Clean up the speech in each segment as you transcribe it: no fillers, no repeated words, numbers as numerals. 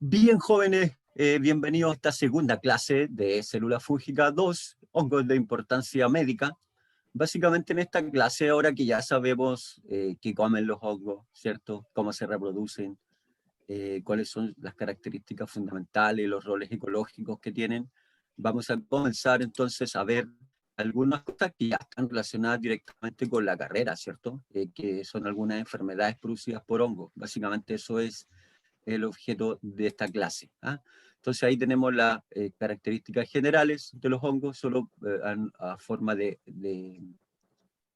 Bien, jóvenes, bienvenidos a esta segunda clase de célula fúngica 2, hongos de importancia médica. Básicamente en esta clase, ahora que ya sabemos qué comen los hongos, ¿cierto? Cómo se reproducen, cuáles son las características fundamentales, los roles ecológicos que tienen, vamos a comenzar entonces a ver algunas cosas que ya están relacionadas directamente con la carrera, ¿cierto? Que son algunas enfermedades producidas por hongos. Básicamente eso es el objeto de esta clase. ¿Ah? Entonces ahí tenemos las características generales de los hongos, solo a forma de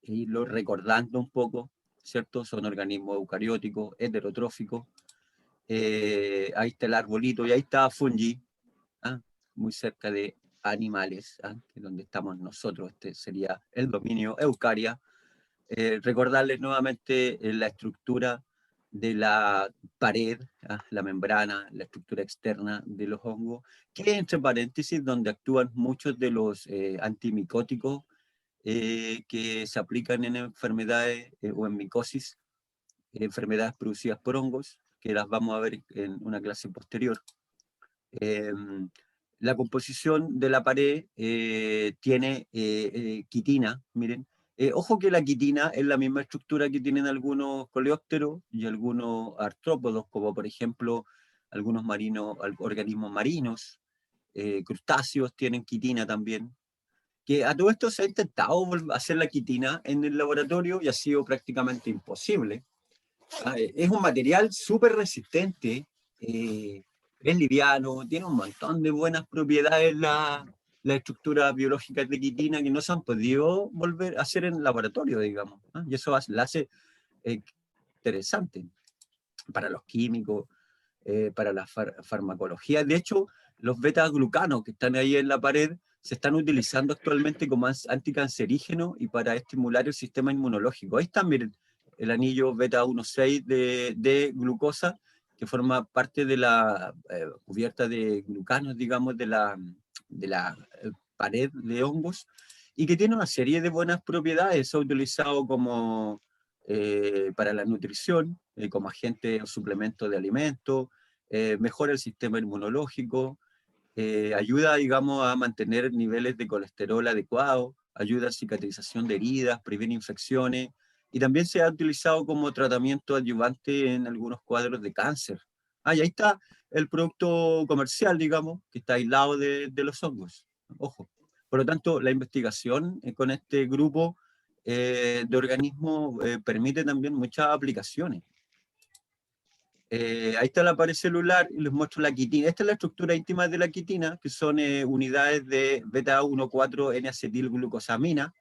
irlo recordando un poco, ¿cierto? Son organismos eucarióticos, heterotróficos. Ahí está el arbolito y ahí está fungi, ¿ah? Muy cerca de animales, ¿ah? Que es donde estamos nosotros. Este sería el dominio eucaria. Recordarles nuevamente la estructura de la pared, la membrana, la estructura externa de los hongos, que entre paréntesis donde actúan muchos de los antimicóticos que se aplican en enfermedades o en micosis, enfermedades producidas por hongos, que las vamos a ver en una clase posterior. La composición de la pared tiene quitina, miren. Ojo que la quitina es la misma estructura que tienen algunos coleópteros y algunos artrópodos, como por ejemplo algunos organismos marinos, crustáceos tienen quitina también. Que a todo esto se ha intentado hacer la quitina en el laboratorio y ha sido prácticamente imposible. Es un material súper resistente, es liviano, tiene un montón de buenas propiedades la estructura biológica de quitina que no se han podido volver a hacer en laboratorio, digamos. Y eso la hace interesante para los químicos, para la farmacología. De hecho, los beta-glucanos que están ahí en la pared se están utilizando actualmente como anticancerígeno y para estimular el sistema inmunológico. Ahí están, miren, el anillo beta-1,6 de glucosa, que forma parte de la cubierta de glucanos, digamos, de la pared de hongos, y que tiene una serie de buenas propiedades. Se ha utilizado como para la nutrición, como agente o suplemento de alimentos, mejora el sistema inmunológico, ayuda, digamos, a mantener niveles de colesterol adecuados, ayuda a cicatrización de heridas, previene infecciones, y también se ha utilizado como tratamiento adyuvante en algunos cuadros de cáncer. Y ahí está el producto comercial, digamos, que está aislado de los hongos. Ojo. Por lo tanto, la investigación con este grupo de organismos permite también muchas aplicaciones. Ahí está la pared celular y les muestro la quitina. Esta es la estructura íntima de la quitina, que son unidades de beta-1,4-N-acetilglucosamina,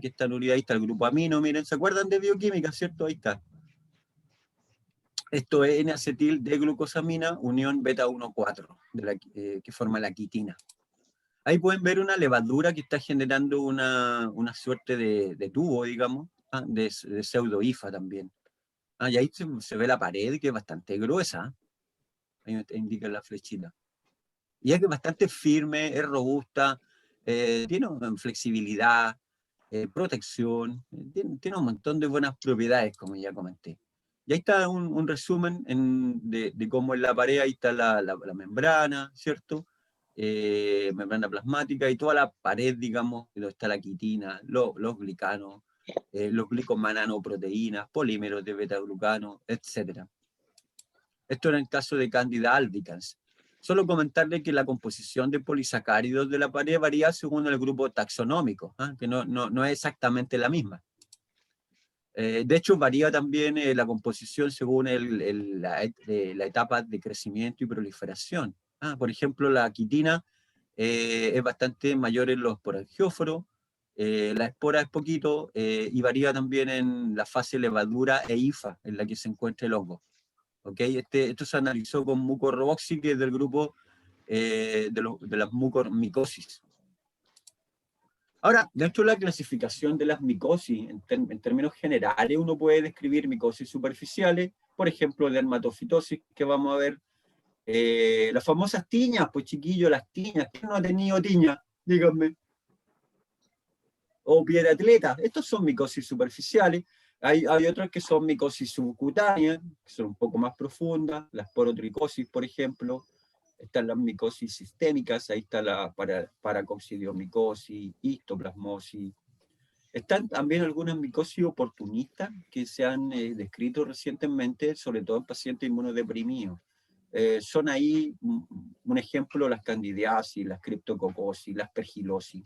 que están unidas. Ahí está el grupo amino, miren, ¿se acuerdan de bioquímica, cierto? Ahí está. Esto es N-acetil de glucosamina, unión beta-1,4, que forma la quitina. Ahí pueden ver una levadura que está generando una suerte de tubo, digamos, de pseudo-IFA también. Y ahí se ve la pared, que es bastante gruesa. Ahí indica la flechita. Y es que bastante firme, es robusta, tiene una flexibilidad, protección, tiene un montón de buenas propiedades, como ya comenté. Y ahí está un resumen de cómo es la pared. Ahí está la membrana, ¿cierto? Membrana plasmática y toda la pared, digamos, donde está la quitina, los glicanos, los glicomananoproteínas, polímeros de beta-glucano, etc. Esto era en el caso de Candida albicans. Solo comentarle que la composición de polisacáridos de la pared varía según el grupo taxonómico, que no es exactamente la misma. De hecho, varía también la composición según la etapa de crecimiento y proliferación. Por ejemplo, la quitina es bastante mayor en los porangióforos, la espora es poquito y varía también en la fase levadura e IFA en la que se encuentra el hongo. ¿Okay? Esto se analizó con mucorroboxy, que es del grupo de las mucormicosis. Ahora, dentro de la clasificación de las micosis, en términos generales, uno puede describir micosis superficiales, por ejemplo, dermatofitosis, que vamos a ver, las famosas tiñas, pues chiquillos, las tiñas. ¿Quién no ha tenido tiña? Díganme. O piedra atleta. Estos son micosis superficiales. Hay otras que son micosis subcutáneas, que son un poco más profundas, las porotricosis, por ejemplo. Están las micosis sistémicas, ahí está la paracoccidiomicosis, histoplasmosis. Están también algunas micosis oportunistas que se han descrito recientemente, sobre todo en pacientes inmunodeprimidos. Son ahí un ejemplo las candidiasis, las criptococosis, las pergilosis.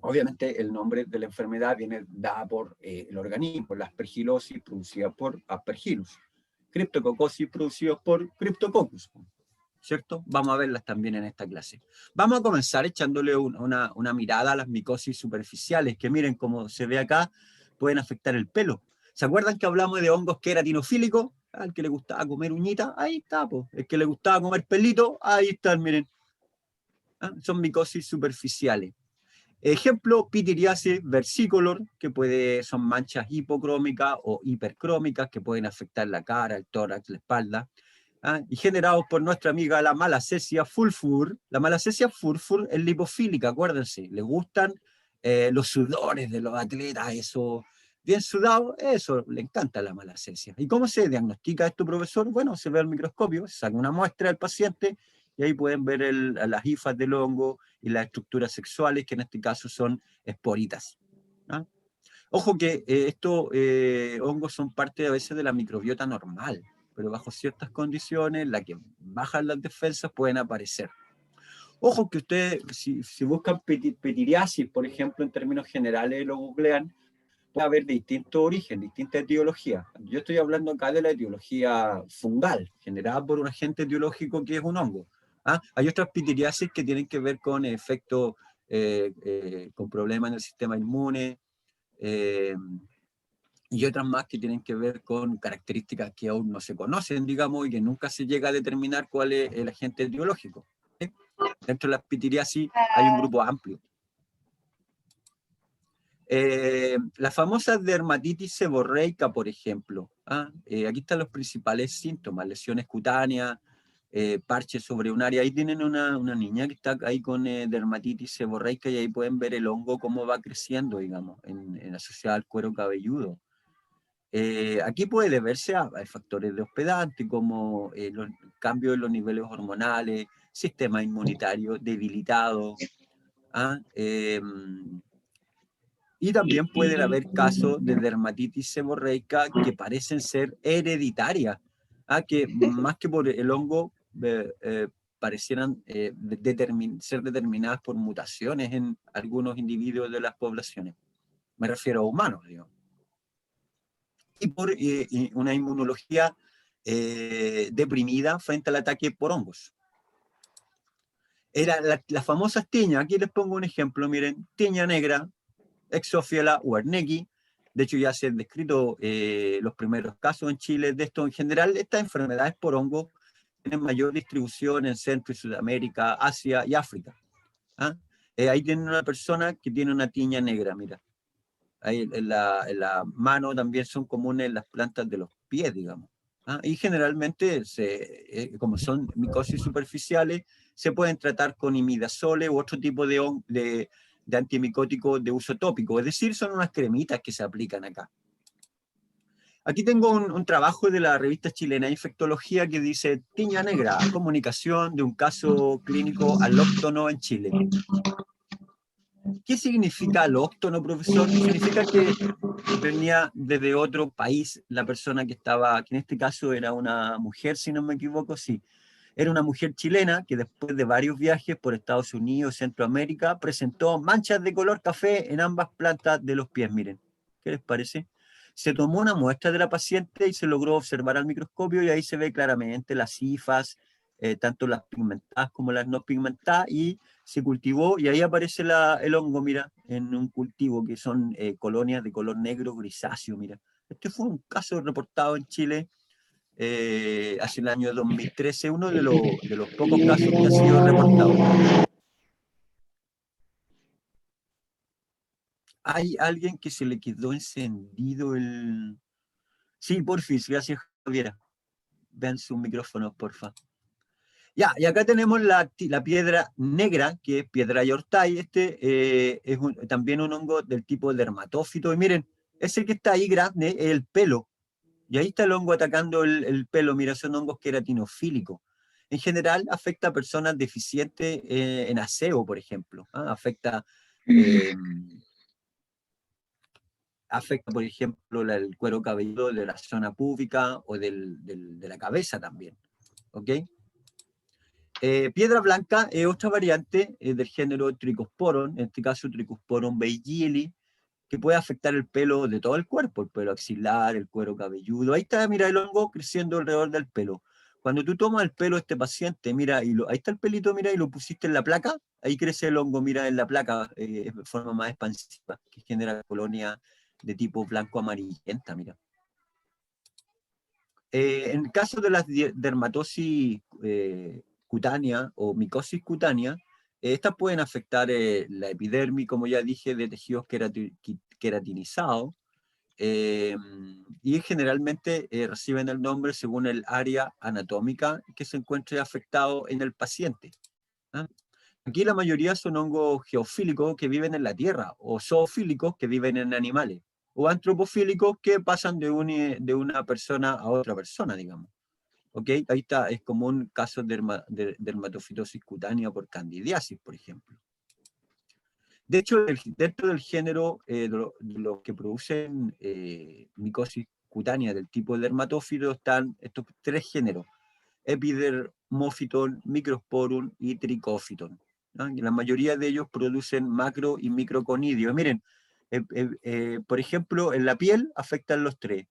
Obviamente el nombre de la enfermedad viene dada por el organismo, la aspergilosis producida por Aspergillus, criptococosis producidos por Cryptococcus, ¿cierto? Vamos a verlas también en esta clase. Vamos a comenzar echándole una mirada a las micosis superficiales, que miren como se ve acá, pueden afectar el pelo. ¿Se acuerdan que hablamos de hongos queratinofílicos? Al que le gustaba comer uñita, ahí está, pues. El que le gustaba comer pelito, ahí están, miren. ¿Ah? Son micosis superficiales. Ejemplo, pitiriasis versicolor, que son manchas hipocrómicas o hipercrómicas que pueden afectar la cara, el tórax, la espalda, y generados por nuestra amiga la Malassezia furfur. La Malassezia furfur es lipofílica, acuérdense, le gustan los sudores de los atletas, eso bien sudado, eso le encanta la Malassezia. ¿Y cómo se diagnostica esto, profesor? Bueno, se ve al microscopio, se saca una muestra del paciente y ahí pueden ver las hifas del hongo y las estructuras sexuales, que en este caso son esporitas. ¿Ah? Ojo que estos hongos son parte a veces de la microbiota normal, pero bajo ciertas condiciones, en las que bajan las defensas, pueden aparecer. Ojo que ustedes, si buscan pitiriasis, por ejemplo, en términos generales, lo googlean, puede haber de distintos orígenes, distintas etiologías. Yo estoy hablando acá de la etiología fungal, generada por un agente etiológico que es un hongo. Hay otras pitiriasis que tienen que ver con efectos, con problemas en el sistema inmune, y otras más que tienen que ver con características que aún no se conocen, digamos, y que nunca se llega a determinar cuál es el agente etiológico. ¿Sí? Dentro de las pitiriasis hay un grupo amplio. Las famosas dermatitis seborreica, por ejemplo. Aquí están los principales síntomas: lesiones cutáneas, parches sobre un área. Ahí tienen una niña que está ahí con dermatitis seborreica, y ahí pueden ver el hongo cómo va creciendo, digamos, asociado al cuero cabelludo. Aquí puede deberse a factores de hospedante, como los cambios en los niveles hormonales, sistema inmunitario debilitado. Y también pueden haber casos de dermatitis seborreica que parecen ser hereditarias, que más que por el hongo parecieran ser determinadas por mutaciones en algunos individuos de las poblaciones. Me refiero a humanos, digamos. Y por una inmunología deprimida frente al ataque por hongos. Era las famosas tiñas. Aquí les pongo un ejemplo, miren, tiña negra, Exophiella huarnecki. De hecho, ya se han descrito los primeros casos en Chile de esto. En general, estas enfermedades por hongo tienen mayor distribución en Centro y Sudamérica, Asia y África. Ahí tienen una persona que tiene una tiña negra, mira. Ahí en la mano también son comunes las plantas de los pies, digamos. Y generalmente, como son micosis superficiales, se pueden tratar con imidazoles u otro tipo de antimicóticos de uso tópico. Es decir, son unas cremitas que se aplican acá. Aquí tengo un trabajo de la revista chilena de infectología que dice: tiña negra, comunicación de un caso clínico alóctono en Chile. ¿Qué significa alóctono, profesor? Significa que venía desde otro país la persona que estaba, que en este caso era una mujer, si no me equivoco, sí. Era una mujer chilena que después de varios viajes por Estados Unidos, Centroamérica, presentó manchas de color café en ambas plantas de los pies, miren. ¿Qué les parece? Se tomó una muestra de la paciente y se logró observar al microscopio, y ahí se ve claramente las hifas, tanto las pigmentadas como las no pigmentadas, y se cultivó, y ahí aparece el hongo, mira, en un cultivo que son colonias de color negro grisáceo, mira. Este fue un caso reportado en Chile hacia el año 2013, uno de los pocos casos que ha sido reportado. ¿Hay alguien que se le quedó encendido el...? Sí, porfis, gracias, Javiera. Vean sus micrófonos, porfa. Ya, y acá tenemos la piedra negra, que es piedra yortai. Este es también un hongo del tipo dermatófito. Y miren, Ese que está ahí grande es el pelo. Y ahí está el hongo atacando el pelo. Mira, son hongos queratinofílicos. En general afecta a personas deficientes en aseo, por ejemplo. Afecta, eh, afecta, por ejemplo, el cuero cabelludo de la zona púbica o de la cabeza también. ¿Ok? Piedra blanca es otra variante del género Trichosporon, en este caso Trichosporon weigeli, que puede afectar el pelo de todo el cuerpo, el pelo axilar, el cuero cabelludo. Ahí está, mira, el hongo creciendo alrededor del pelo. Cuando tú tomas el pelo de este paciente, mira, ahí está el pelito, mira, y lo pusiste en la placa, ahí crece el hongo, mira, en la placa, de forma más expansiva, que genera colonia de tipo blanco-amarillenta, mira. En el caso de las dermatosis cutánea o micosis cutánea, estas pueden afectar la epidermis, como ya dije, de tejidos queratinizados, y generalmente reciben el nombre según el área anatómica que se encuentre afectado en el paciente. ¿Ah? Aquí la mayoría son hongos geofílicos que viven en la tierra, o zoofílicos que viven en animales, o antropofílicos que pasan de una persona a otra persona, digamos. ¿Ok? Ahí está, es como un caso de dermatofitosis cutánea por candidiasis, por ejemplo. De hecho, dentro del género de los que producen micosis cutánea del tipo dermatófilo están estos tres géneros: Epidermophyton, Microsporum y Trichophyton. ¿No? Y la mayoría de ellos producen macro y microconidios. Miren, por ejemplo, en la piel afectan los tres.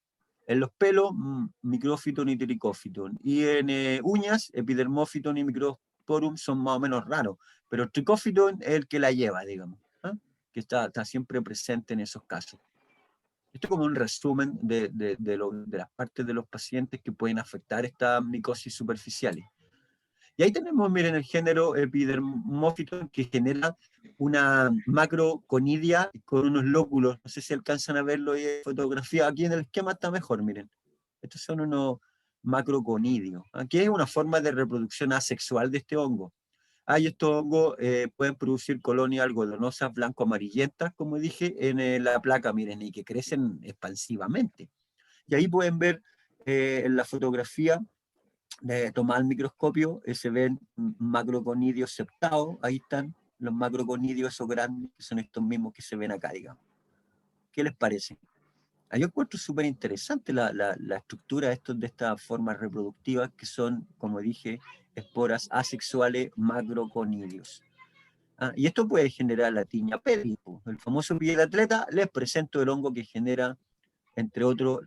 En los pelos, Microphyton y Trichophyton. Y en uñas, Epidermophyton y Microsporum son más o menos raros. Pero Trichophyton es el que la lleva, digamos, ¿eh? Que está siempre presente en esos casos. Esto es como un resumen de las partes de los pacientes que pueden afectar estas micosis superficiales. Y ahí tenemos, miren, el género Epidermophyton, que genera una macroconidia con unos lóculos. No sé si alcanzan a verlo en fotografía. Aquí en el esquema está mejor, miren. Estos son unos macroconidios. Aquí es una forma de reproducción asexual de este hongo. Y estos hongos pueden producir colonias algodonosas blanco-amarillentas, como dije, en la placa, miren, y que crecen expansivamente. Y ahí pueden ver en la fotografía tomada al microscopio, se ven macroconidios septados, ahí están los macroconidios esos grandes, que son estos mismos que se ven acá, digamos. ¿Qué les parece? Yo encuentro súper interesante la estructura de estas formas reproductivas que son, como dije, esporas asexuales macroconidios. Y esto puede generar la tiña pedis. El famoso pie de atleta, les presento el hongo que genera, entre otros,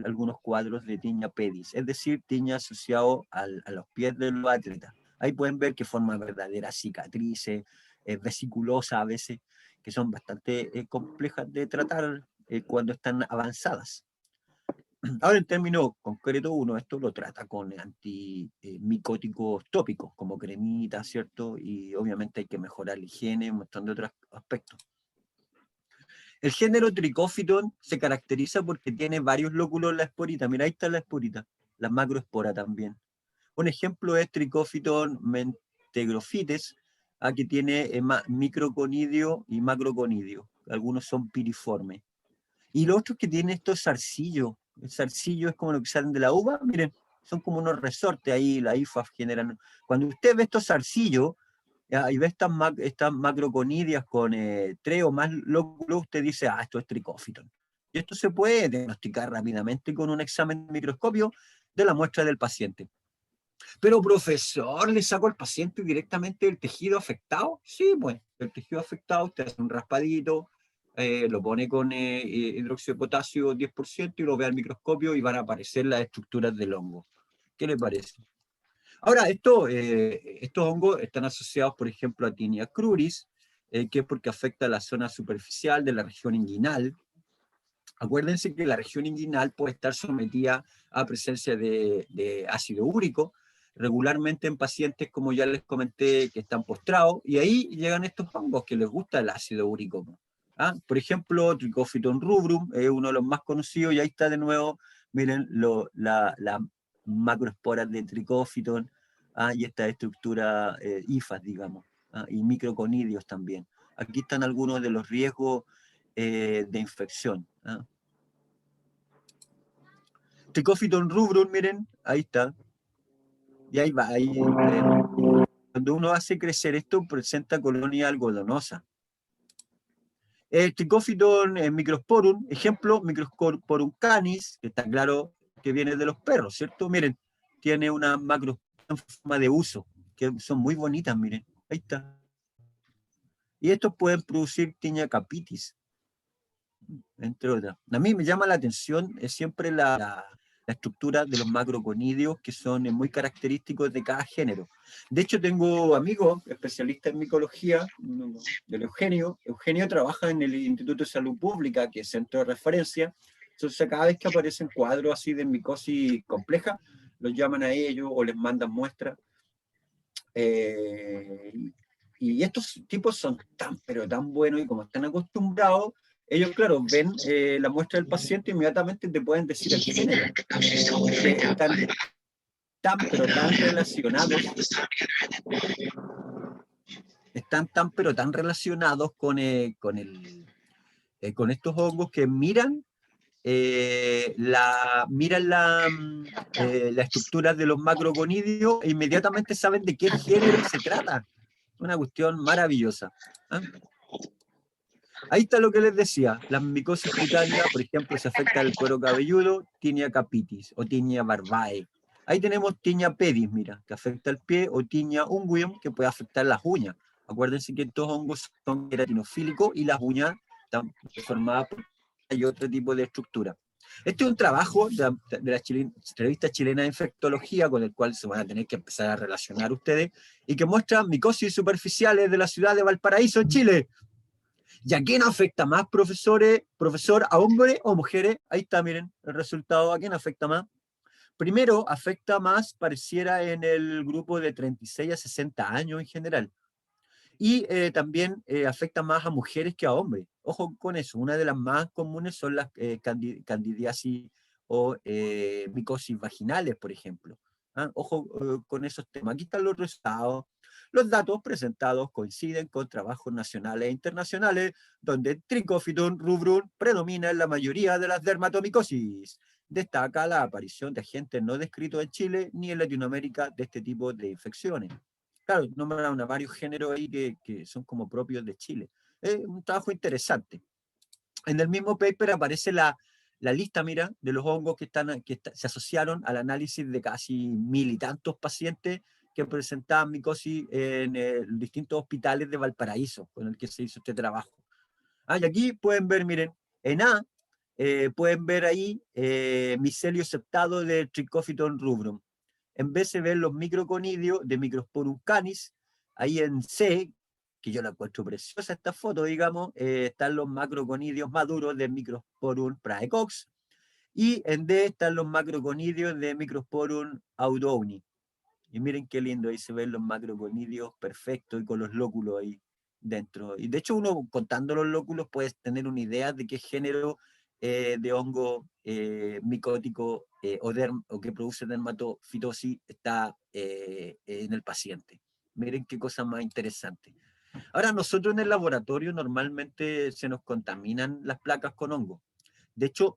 algunos cuadros de tiña pedis, es decir, tiña asociado a los pies de los atletas. Ahí pueden ver que forma verdaderas cicatrices, vesiculosas a veces, que son bastante complejas de tratar cuando están avanzadas. Ahora, en términos concretos, uno esto lo trata con antimicóticos tópicos, como cremita, ¿cierto? Y obviamente hay que mejorar la higiene, un montón de otros aspectos. El género Trichophyton se caracteriza porque tiene varios lóculos en la esporita. Mira, ahí está la esporita, la macroespora también. Un ejemplo es Trichophyton mentegrophytes, que tiene microconidio y macroconidio. Algunos son piriformes. Y los otros que tienen estos zarcillos. El zarcillo es como lo que salen de la uva. Miren, son como unos resortes ahí, la IFAF generan. Cuando usted ve estos zarcillos y ve estas macroconidias con 3 o más lóculos, usted dice, esto es Trichophyton. Y esto se puede diagnosticar rápidamente con un examen de microscopio de la muestra del paciente. Pero profesor, ¿le saco al paciente directamente el tejido afectado? Sí, pues, el tejido afectado, usted hace un raspadito, lo pone con hidróxido de potasio 10% y lo ve al microscopio y van a aparecer las estructuras del hongo. ¿Qué le parece? Ahora, estos hongos están asociados, por ejemplo, a Tinea cruris, que es porque afecta la zona superficial de la región inguinal. Acuérdense que la región inguinal puede estar sometida a presencia de ácido úrico, regularmente en pacientes, como ya les comenté, que están postrados, y ahí llegan estos hongos que les gusta el ácido úrico. Por ejemplo, Trichophyton rubrum es uno de los más conocidos, y ahí está de nuevo, miren, las macroesporas de Trichophyton, y esta estructura IFAS, digamos, y microconidios también. Aquí están algunos de los riesgos de infección. Trichophyton rubrum, miren, ahí está. Y ahí va, ahí, cuando uno hace crecer esto, presenta colonia algodonosa. El Trichophyton microsporum, ejemplo, Microsporum canis, que está claro que viene de los perros, ¿cierto? Miren, tiene una macro en forma de uso, que son muy bonitas, miren, ahí está. Y estos pueden producir Tinea capitis, entre otras. A mí me llama la atención siempre la estructura de los macroconidios, que son muy característicos de cada género. De hecho, tengo amigos especialistas en micología, del Eugenio. Eugenio trabaja en el Instituto de Salud Pública, que es centro de referencia. Entonces, cada vez que aparecen cuadros así de micosis compleja, los llaman a ellos o les mandan muestras. Y estos tipos son tan, pero tan buenos, y como están acostumbrados, ellos, claro, ven la muestra del paciente e inmediatamente te pueden decir el género. Están tan, pero tan relacionados, están tan, pero tan relacionados con estos hongos que miran la estructura de los macroconidios e inmediatamente saben de qué género se trata. Una cuestión maravillosa. ¿Ah? Ahí está lo que les decía, las micosis cutáneas, por ejemplo, se afecta el cuero cabelludo, Tinea capitis o Tinea barbae. Ahí tenemos Tinea pedis, mira, que afecta el pie, o Tinea unguium, que puede afectar las uñas. Acuérdense que estos hongos son queratinofílicos y las uñas están formadas por hay otro tipo de estructura. Este es un trabajo de la revista chilena de infectología, con el cual se van a tener que empezar a relacionar ustedes, y que muestra micosis superficiales de la ciudad de Valparaíso, en Chile. ¿Y a quién afecta más, profesor, a hombres o mujeres? Ahí está, miren, el resultado. ¿A quién afecta más? Primero, afecta más, pareciera, en el grupo de 36 a 60 años en general. Y también afecta más a mujeres que a hombres. Ojo con eso, una de las más comunes son las candidiasis o micosis vaginales, por ejemplo. ¿Ah? Ojo con esos temas. Aquí están los resultados. Los datos presentados coinciden con trabajos nacionales e internacionales, donde Trichophyton rubrum predomina en la mayoría de las dermatomicosis. Destaca la aparición de agentes no descritos en Chile ni en Latinoamérica de este tipo de infecciones. Claro, nombran a varios géneros ahí que son como propios de Chile. Es un trabajo interesante. En el mismo paper aparece la lista, mira, de los hongos se asociaron al análisis de casi 1000 y tantos pacientes que presentaban micosis en distintos hospitales de Valparaíso, con el que se hizo este trabajo. Y aquí pueden ver, miren, en A, pueden ver ahí micelio septado de Trichophyton rubrum. En B se ven los microconidios de Microsporum canis. Ahí en C, que yo la encuentro preciosa esta foto, digamos, están los macroconidios maduros de Microsporum praecox. Y en D están los macroconidios de Microsporum audouni. Y miren qué lindo, ahí se ven los macroconidios perfectos y con los lóculos ahí dentro. Y de hecho uno contando los lóculos puede tener una idea de qué género de hongo micótico o que produce dermatofitosis está en el paciente. Miren qué cosa más interesante. Ahora, nosotros en el laboratorio normalmente se nos contaminan las placas con hongo. De hecho,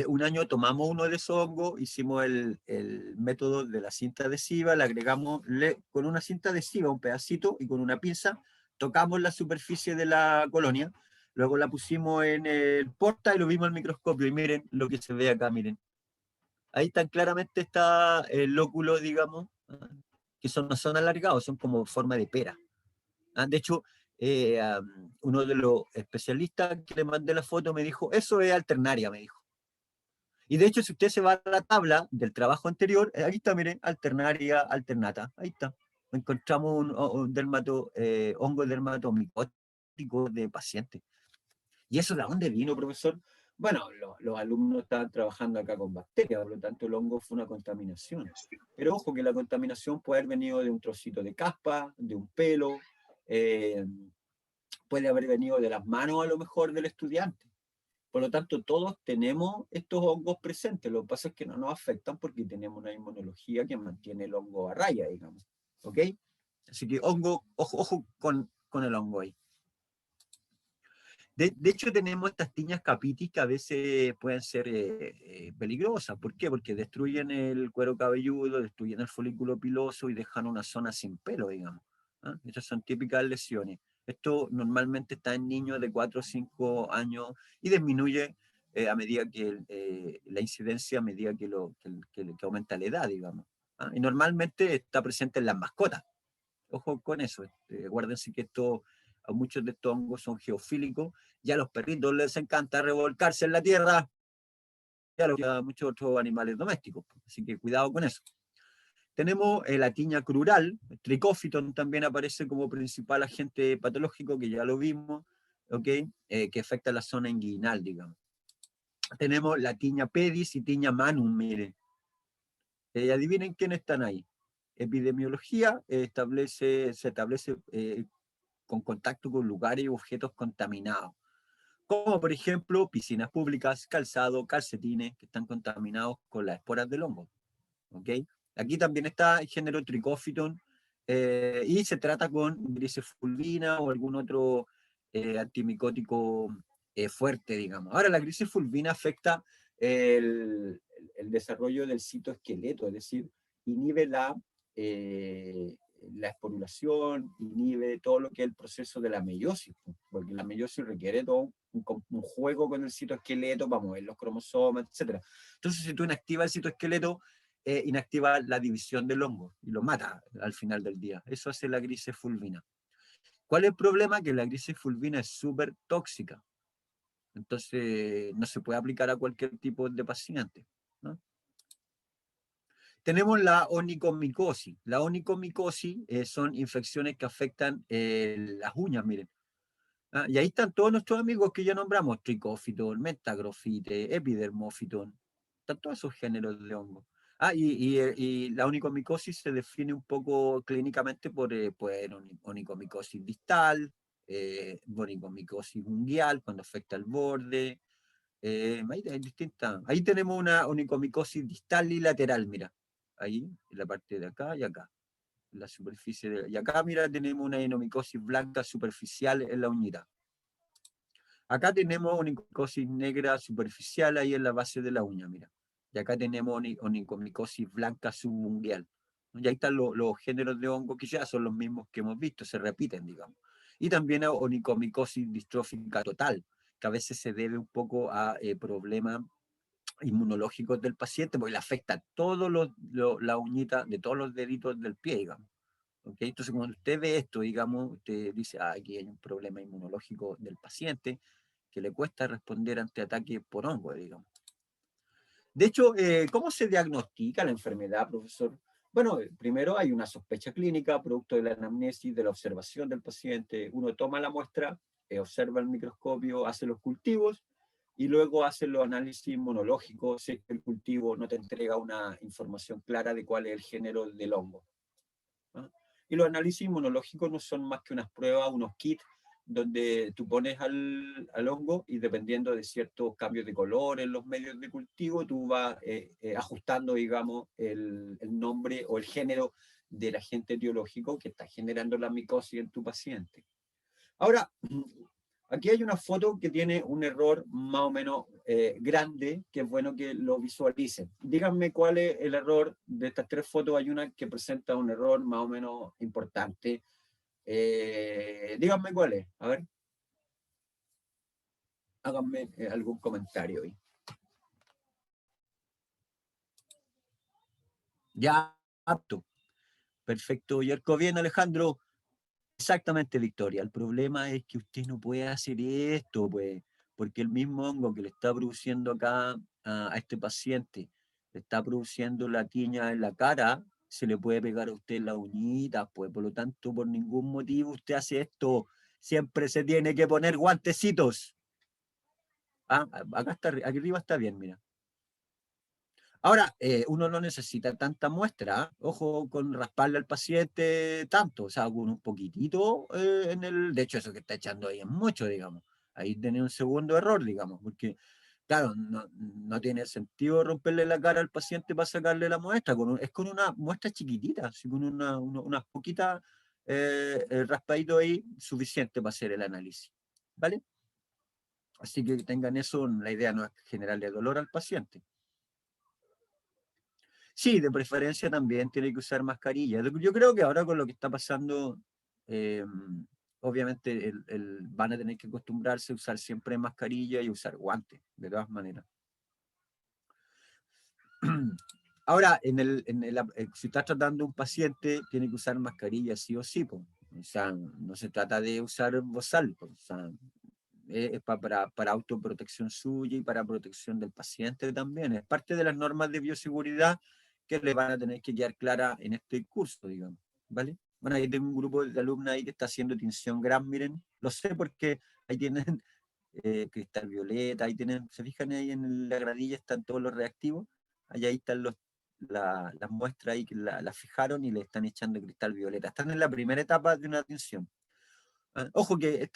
un año tomamos uno de esos hongos, hicimos el método de la cinta adhesiva, le agregamos con una cinta adhesiva un pedacito y con una pinza tocamos la superficie de la colonia, luego la pusimos en el porta y lo vimos al microscopio y miren lo que se ve acá, miren. Ahí tan claramente está el lóculo, digamos, que no son alargados, son como forma de pera. De hecho, uno de los especialistas que le mandé la foto me dijo, eso es alternaria, me dijo. Y de hecho, si usted se va a la tabla del trabajo anterior, ahí está, miren, alternaria alternata, ahí está. Encontramos un hongo dermatomicótico de paciente. ¿Y eso de dónde vino, profesor? Bueno, los alumnos estaban trabajando acá con bacterias, por lo tanto el hongo fue una contaminación. Pero ojo que la contaminación puede haber venido de un trocito de caspa, de un pelo, puede haber venido de las manos a lo mejor del estudiante. Por lo tanto, todos tenemos estos hongos presentes. Lo que pasa es que no nos afectan porque tenemos una inmunología que mantiene el hongo a raya, digamos. ¿Ok? Así que ojo con el hongo ahí. De hecho, tenemos estas tiñas capitis que a veces pueden ser peligrosas. ¿Por qué? Porque destruyen el cuero cabelludo, destruyen el folículo piloso y dejan una zona sin pelo, digamos. ¿Ah? Estas son típicas lesiones. Esto normalmente está en niños de 4 o 5 años y disminuye a medida que la incidencia, a medida que aumenta la edad, digamos. ¿Ah? Y normalmente está presente en las mascotas. Ojo con eso. Acuérdense que muchos de estos hongos son geofílicos y a los perritos les encanta revolcarse en la tierra y a muchos otros animales domésticos. Así que cuidado con eso. Tenemos la tiña crural, el tricófiton también aparece como principal agente patológico, que ya lo vimos, ¿okay? Que afecta la zona inguinal, digamos. Tenemos la tiña pedis y tiña manum, miren. Adivinen quiénes están ahí. Epidemiología se establece con contacto con lugares y objetos contaminados, como por ejemplo piscinas públicas, calzado, calcetines que están contaminados con las esporas del hongo. ¿Okay? Aquí también está el género Trichophyton y se trata con grisefulvina o algún otro antimicótico fuerte, digamos. Ahora, la grisefulvina afecta el desarrollo del citoesqueleto, es decir, inhibe la esporulación, inhibe todo lo que es el proceso de la meiosis, porque la meiosis requiere todo un juego con el citoesqueleto para mover los cromosomas, etc. Entonces, si tú inactivas el citoesqueleto, inactiva la división del hongo y lo mata al final del día. Eso hace la grisefulvina. ¿Cuál es el problema? Que la grisefulvina es súper tóxica. Entonces, no se puede aplicar a cualquier tipo de paciente, ¿no? Tenemos la onicomicosis. La onicomicosis son infecciones que afectan las uñas, miren. ¿Ah? Y ahí están todos nuestros amigos que ya nombramos, tricófiton, metagrofite, epidermófiton, están todos esos géneros de hongo. Y la onicomicosis se define un poco clínicamente por onicomicosis distal, onicomicosis unguial, cuando afecta el borde. Hay distintas. Ahí tenemos una onicomicosis distal y lateral, mira. Ahí, en la parte de acá y acá. La superficie y acá, mira, tenemos una onicomicosis blanca superficial en la uñita. Acá tenemos onicomicosis negra superficial ahí en la base de la uña, mira. Y acá tenemos onicomicosis blanca subunguial. Y ahí están los géneros de hongo que ya son los mismos que hemos visto, se repiten, digamos. Y también a onicomicosis distrófica total, que a veces se debe un poco a problemas inmunológicos del paciente, porque le afecta toda la uñita de todos los deditos del pie, digamos. ¿Okay? Entonces, cuando usted ve esto, digamos, usted dice, aquí hay un problema inmunológico del paciente que le cuesta responder ante ataques por hongo, digamos. De hecho, ¿cómo se diagnostica la enfermedad, profesor? Bueno, primero hay una sospecha clínica, producto de la anamnesis, de la observación del paciente. Uno toma la muestra, observa el microscopio, hace los cultivos y luego hace los análisis inmunológicos si el cultivo no te entrega una información clara de cuál es el género del hongo. ¿No? Y los análisis inmunológicos no son más que unas pruebas, unos kits, donde tú pones al hongo y dependiendo de ciertos cambios de color en los medios de cultivo, tú vas ajustando, digamos, el nombre o el género del agente etiológico que está generando la micosis en tu paciente. Ahora, aquí hay una foto que tiene un error más o menos grande, que es bueno que lo visualicen. Díganme cuál es el error de estas tres fotos. Hay una que presenta un error más o menos importante. Díganme cuál es. A ver. Háganme algún comentario ahí. Ya, apto. Perfecto. Yerko, bien, Alejandro. Exactamente, Victoria. El problema es que usted no puede hacer esto, pues, porque el mismo hongo que le está produciendo acá a este paciente, le está produciendo la tiña en la cara, se le puede pegar a usted en la uñita, pues, por lo tanto, por ningún motivo usted hace esto. Siempre se tiene que poner guantecitos. Acá está, aquí arriba está bien, mira. Ahora, uno no necesita tanta muestra, ojo con rasparle al paciente tanto, o sea, con un poquitito de hecho eso que está echando ahí es mucho, digamos, ahí tiene un segundo error, digamos, porque claro, no tiene sentido romperle la cara al paciente para sacarle la muestra, es con una muestra chiquitita, así con unas poquitas raspaditos ahí, suficiente para hacer el análisis, ¿vale? Así que tengan eso, la idea no es generarle dolor al paciente. Sí, de preferencia también tiene que usar mascarilla. Yo creo que ahora con lo que está pasando, obviamente van a tener que acostumbrarse a usar siempre mascarilla y usar guantes, de todas maneras. Ahora, si estás tratando a un paciente, tiene que usar mascarilla sí o sí. Po. O sea, no se trata de usar bozal. Po. O sea, es para autoprotección suya y para protección del paciente también. Es parte de las normas de bioseguridad que le van a tener que quedar claras en este curso, digamos. ¿Vale? Bueno, ahí tengo un grupo de alumnos ahí que está haciendo tinción Gram, miren. Lo sé porque ahí tienen cristal violeta, ahí tienen, se fijan ahí en la gradilla, están todos los reactivos. Ahí están las muestras ahí que la fijaron y le están echando cristal violeta. Están en la primera etapa de una tinción. Ojo que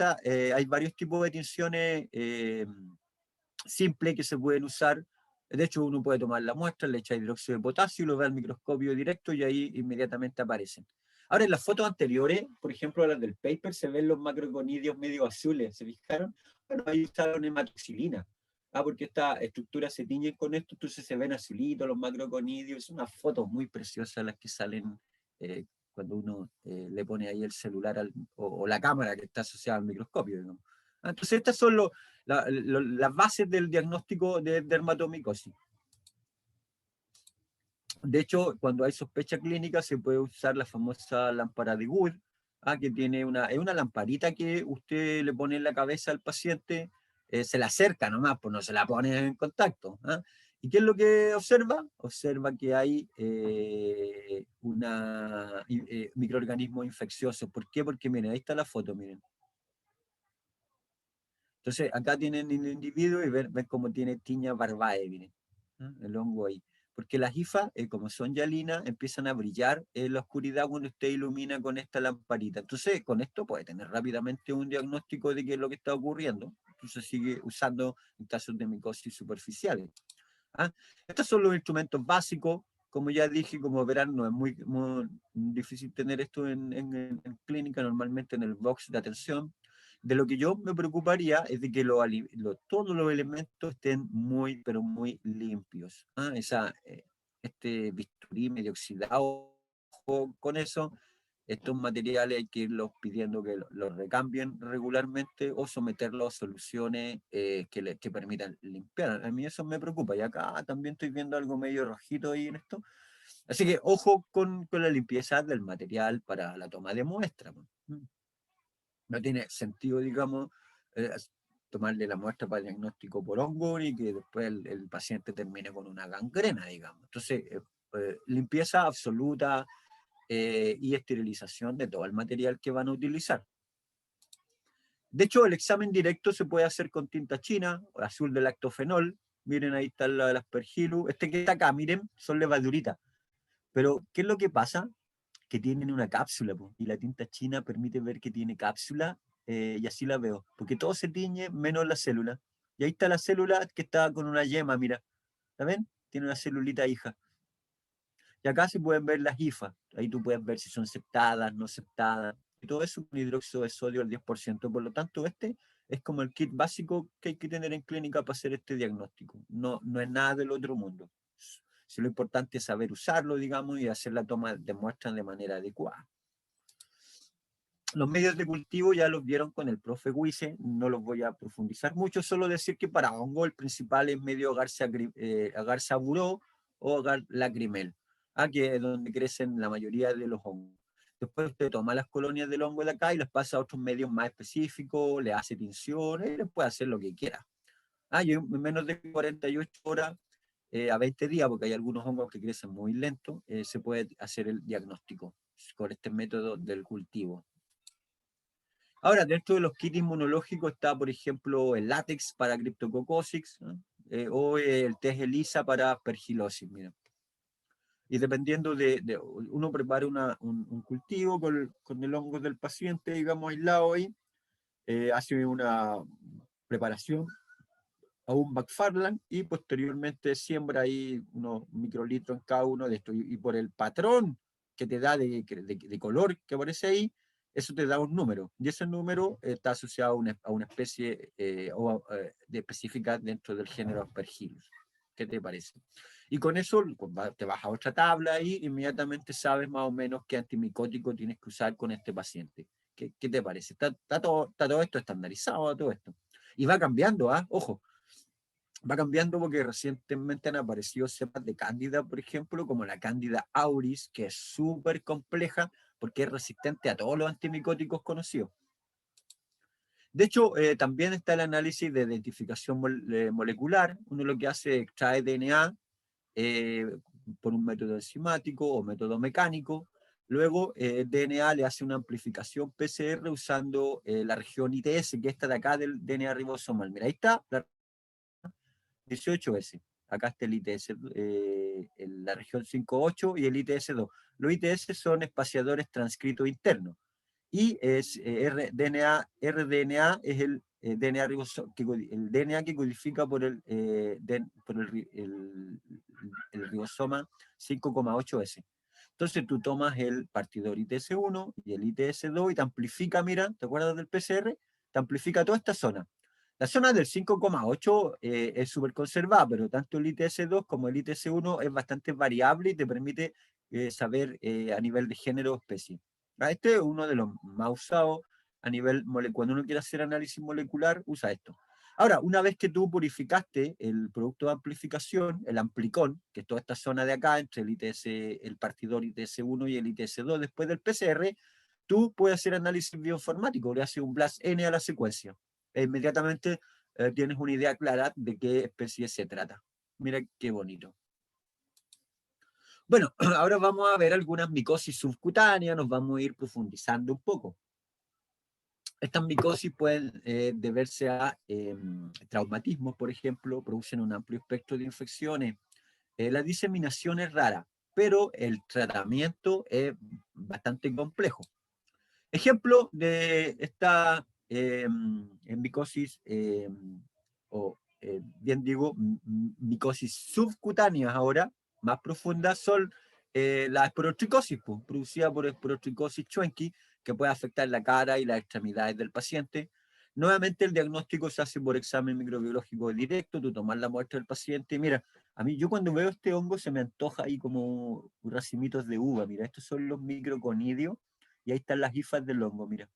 hay varios tipos de tinciones simples que se pueden usar. De hecho, uno puede tomar la muestra, le echa hidróxido de potasio, lo ve al microscopio directo y ahí inmediatamente aparecen. Ahora, en las fotos anteriores, por ejemplo, las del paper, se ven los macroconidios medio azules, ¿se fijaron? Bueno, ahí usaron hematoxilina. Porque esta estructura se tiñe con esto, entonces se ven azulitos los macroconidios. Es una foto muy preciosa las que salen cuando uno le pone ahí el celular o la cámara que está asociada al microscopio. Digamos. Entonces, estas son las bases del diagnóstico de dermatomicosis. De hecho, cuando hay sospecha clínica, se puede usar la famosa lámpara de Wood, que es una lamparita que usted le pone en la cabeza al paciente, se la acerca nomás, pues no se la pone en contacto. ¿Y qué es lo que observa? Observa que hay microorganismos infecciosos. ¿Por qué? Porque miren, ahí está la foto, miren. Entonces, acá tienen el individuo y ven cómo tiene tiña barbae, miren, el hongo ahí. Porque las hifas, como son yalinas, empiezan a brillar en la oscuridad cuando usted ilumina con esta lamparita. Entonces, con esto puede tener rápidamente un diagnóstico de qué es lo que está ocurriendo. Entonces, sigue usando en casos de micosis superficiales. Estos son los instrumentos básicos. Como ya dije, como verán, no es muy difícil tener esto en clínica, normalmente en el box de atención. De lo que yo me preocuparía es de que todos los elementos estén muy, pero muy limpios. Este bisturí medio oxidado, con eso, estos materiales hay que irlos pidiendo que los recambien regularmente o someterlos a soluciones que permitan limpiar. A mí eso me preocupa y acá también estoy viendo algo medio rojito ahí en esto. Así que ojo con la limpieza del material para la toma de muestra. No tiene sentido, digamos, eh, tomarle la muestra para el diagnóstico por hongo y que después el paciente termine con una gangrena, digamos. Entonces, limpieza absoluta y esterilización de todo el material que van a utilizar. De hecho, el examen directo se puede hacer con tinta china, azul de lactofenol. Miren, ahí está la del aspergillus. Este que está acá, miren, son levaduritas. Pero, ¿qué es lo que pasa? Que tienen una cápsula, po, y la tinta china permite ver que tiene cápsula, y así la veo, porque todo se tiñe menos la célula. Y ahí está la célula que está con una yema, mira, ¿la ven? Tiene una celulita hija. Y acá se pueden ver las hifas, ahí tú puedes ver si son septadas, no septadas, y todo eso con hidróxido de sodio al 10%. Por lo tanto, este es como el kit básico que hay que tener en clínica para hacer este diagnóstico. No es nada del otro mundo. Si lo importante es saber usarlo, digamos, y hacer la toma de muestras de manera adecuada. Los medios de cultivo ya los vieron con el profe Guise, no los voy a profundizar mucho, solo decir que para hongo el principal es medio agarza buró o agar lacrimel, que es donde crecen la mayoría de los hongos. Después usted toma las colonias del hongo de acá y las pasa a otros medios más específicos, le hace tinción, y le puede hacer lo que quiera. Y en menos de 48 horas a 20 días, porque hay algunos hongos que crecen muy lento, se puede hacer el diagnóstico con este método del cultivo. Ahora, dentro de los kits inmunológicos está, por ejemplo, el látex para Cryptococcus, ¿no? O el test ELISA para aspergilosis. Mira. Y dependiendo uno prepara un cultivo con el hongo del paciente, digamos, aislado ahí, hace una preparación a un McFarland y posteriormente siembra ahí unos microlitros en cada uno de estos. Y por el patrón que te da de color que aparece ahí, eso te da un número, y ese número está asociado a una especie específica dentro del género Aspergillus. ¿Qué te parece? Y con eso pues, te vas a otra tabla y inmediatamente sabes más o menos qué antimicótico tienes que usar con este paciente. ¿Qué te parece? Está todo esto estandarizado, todo esto. Y va cambiando, ¿ah? Ojo, va cambiando porque recientemente han aparecido cepas de cándida, por ejemplo, como la cándida auris, que es súper compleja porque es resistente a todos los antimicóticos conocidos. De hecho, también está el análisis de identificación molecular. Uno lo que hace es extrae DNA por un método enzimático o método mecánico. Luego, el DNA le hace una amplificación PCR usando la región ITS, que está de acá del DNA ribosomal. Mira, ahí está la 18S. Acá está el ITS, la región 5.8 y el ITS2. Los ITS son espaciadores transcritos internos. Y es, RDNA es el DNA el DNA que codifica por el ribosoma 5,8S. Entonces tú tomas el partidor ITS1 y el ITS2 y te amplifica, mira, ¿te acuerdas del PCR? Te amplifica toda esta zona. La zona del 5,8 es súper conservada, pero tanto el ITS2 como el ITS1 es bastante variable y te permite saber a nivel de género o especie. Este es uno de los más usados a nivel molecular. Cuando uno quiere hacer análisis molecular, usa esto. Ahora, una vez que tú purificaste el producto de amplificación, el amplicón, que es toda esta zona de acá, entre el ITS, el partidor ITS1 y el ITS2, después del PCR, tú puedes hacer análisis bioinformático, le haces un BLAST-N a la secuencia. E inmediatamente tienes una idea clara de qué especie se trata. Mira qué bonito. Bueno, ahora vamos a ver algunas micosis subcutáneas, nos vamos a ir profundizando un poco. Estas micosis pueden deberse a traumatismos, por ejemplo, producen un amplio espectro de infecciones. La diseminación es rara, pero el tratamiento es bastante complejo. Ejemplo de esta micosis, o bien digo, micosis subcutáneas ahora, más profundas, son la esporotricosis, pues, producida por esporotricosis Schwenki, que puede afectar la cara y las extremidades del paciente. Nuevamente el diagnóstico se hace por examen microbiológico directo, tú tomas la muestra del paciente y mira, a mí yo cuando veo este hongo se me antoja ahí como racimitos de uva, mira, estos son los microconidios y ahí están las hifas del hongo, mira.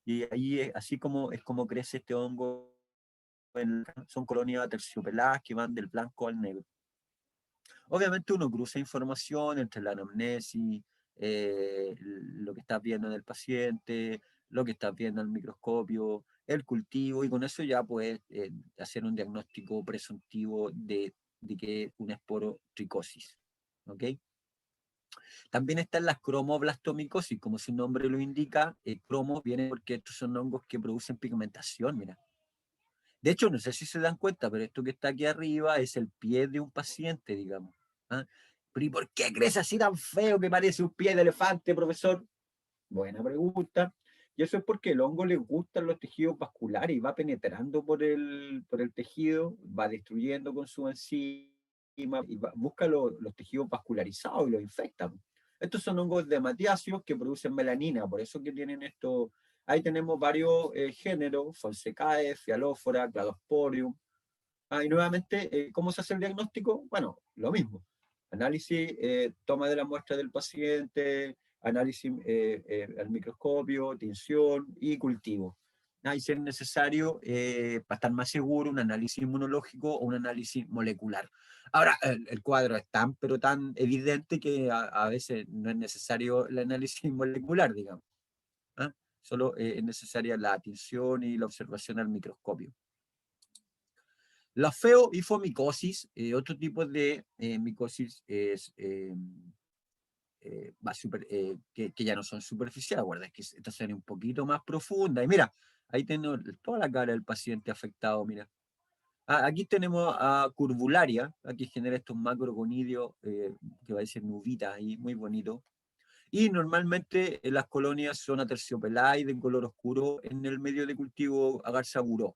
Y ahí es, así como es como crece este hongo, son colonias terciopeladas que van del blanco al negro. Obviamente uno cruza información entre la anamnesis, lo que estás viendo en el paciente, lo que estás viendo al microscopio, el cultivo, y con eso ya puedes hacer un diagnóstico presuntivo de que es una esporotricosis. ¿Ok? También están las cromoblastomicosis, como su nombre lo indica, cromo viene porque estos son hongos que producen pigmentación, mira. De hecho, no sé si se dan cuenta, pero esto que está aquí arriba es el pie de un paciente, digamos. ¿Ah? Pero ¿y por qué crece así tan feo que parece un pie de elefante, profesor? Buena pregunta. Y eso es porque el hongo le gustan los tejidos vasculares y va penetrando por el tejido, va destruyendo con su enzima y busca los tejidos vascularizados y los infecta. Estos son hongos de matiáceos que producen melanina, por eso que tienen esto. Ahí tenemos varios géneros, Fonsecae, Fialófora, Cladosporium. Y nuevamente, ¿cómo se hace el diagnóstico? Bueno, lo mismo. Análisis, toma de la muestra del paciente, análisis al microscopio, tinción y cultivo. Y si es necesario, para estar más seguro, un análisis inmunológico o un análisis molecular. Ahora, el cuadro es tan, pero tan evidente que a veces no es necesario el análisis molecular, digamos. ¿Ah? Solo es necesaria la tinción y la observación al microscopio. La feoifomicosis, otro tipo de micosis es, que ya no son superficiales, guarda, es que estas son un poquito más profundas. Y mira, ahí tenemos toda la cara del paciente afectado, mira. Aquí tenemos a curvularia, aquí genera estos macroconidios que va a decir nubitas ahí, muy bonito. Y normalmente las colonias son aterciopeladas y de color oscuro en el medio de cultivo agarza buró.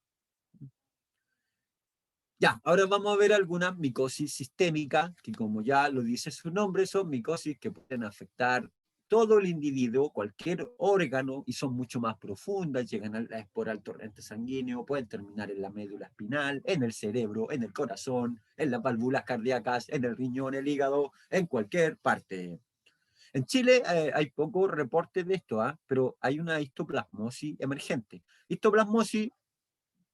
Ya, ahora vamos a ver algunas micosis sistémicas, que como ya lo dice su nombre, son micosis que pueden afectar todo el individuo, cualquier órgano, y son mucho más profundas, llegan a la espora al torrente sanguíneo, pueden terminar en la médula espinal, en el cerebro, en el corazón, en las válvulas cardíacas, en el riñón, el hígado, en cualquier parte. En Chile hay pocos reportes de esto, pero hay una histoplasmosis emergente. Histoplasmosis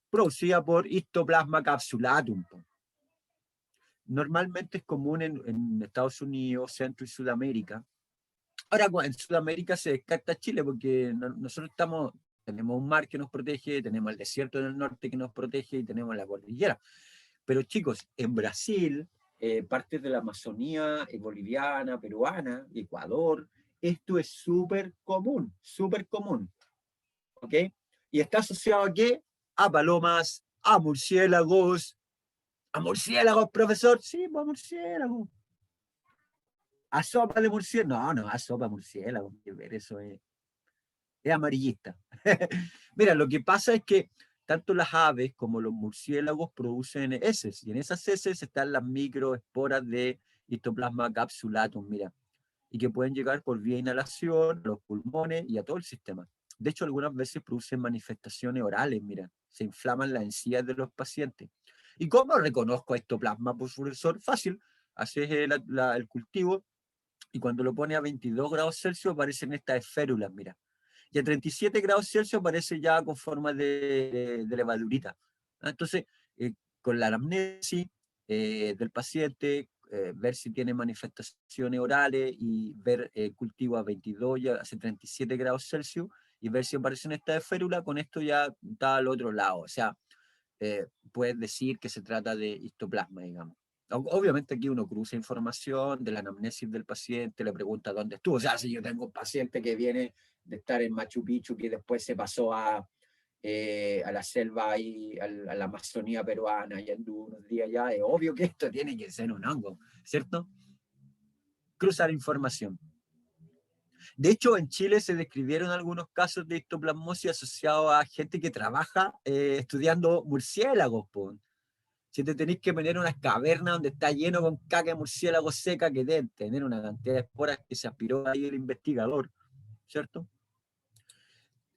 producida por Histoplasma capsulatum. Normalmente es común en Estados Unidos, Centro y Sudamérica. Ahora, en Sudamérica se descarta Chile porque nosotros tenemos un mar que nos protege, tenemos el desierto en el norte que nos protege y tenemos la cordillera. Pero chicos, en Brasil, partes de la Amazonía boliviana, peruana, Ecuador, esto es súper común, ¿ok? Y está asociado ¿a qué? A palomas, a murciélagos. ¿A murciélagos, profesor? Sí, pues, a murciélagos. ¿A sopa de murciélago? No, a sopa de murciélago. Eso es amarillista. Mira, lo que pasa es que tanto las aves como los murciélagos producen heces, y en esas heces están las microesporas de Histoplasma capsulatum, mira, y que pueden llegar por vía inhalación a los pulmones y a todo el sistema. De hecho, algunas veces producen manifestaciones orales, mira, se inflaman las encías de los pacientes. ¿Y cómo reconozco a Histoplasma, profesor? Fácil, haces el cultivo y cuando lo pone a 22 grados Celsius aparecen estas esférulas, mira. Y a 37 grados Celsius aparece ya con forma de levadurita. Entonces, con la anamnesis del paciente, ver si tiene manifestaciones orales y ver el cultivo a 22, ya hace 37 grados Celsius, y ver si aparecen estas esférulas, con esto ya está al otro lado. O sea, puedes decir que se trata de histoplasma, digamos. Obviamente aquí uno cruza información de la anamnesis del paciente, le pregunta dónde estuvo. O sea, si yo tengo un paciente que viene de estar en Machu Picchu, que después se pasó a la selva y a la Amazonía peruana y anduvo unos días allá, es obvio que esto tiene que ser un hongo, ¿cierto? Cruzar información. De hecho, en Chile se describieron algunos casos de histoplasmosis asociados a gente que trabaja estudiando murciélagos, po. Si te tenéis que poner unas cavernas donde está lleno con caca de murciélago seca, que deben tener una cantidad de esporas que se aspiró ahí el investigador, ¿cierto?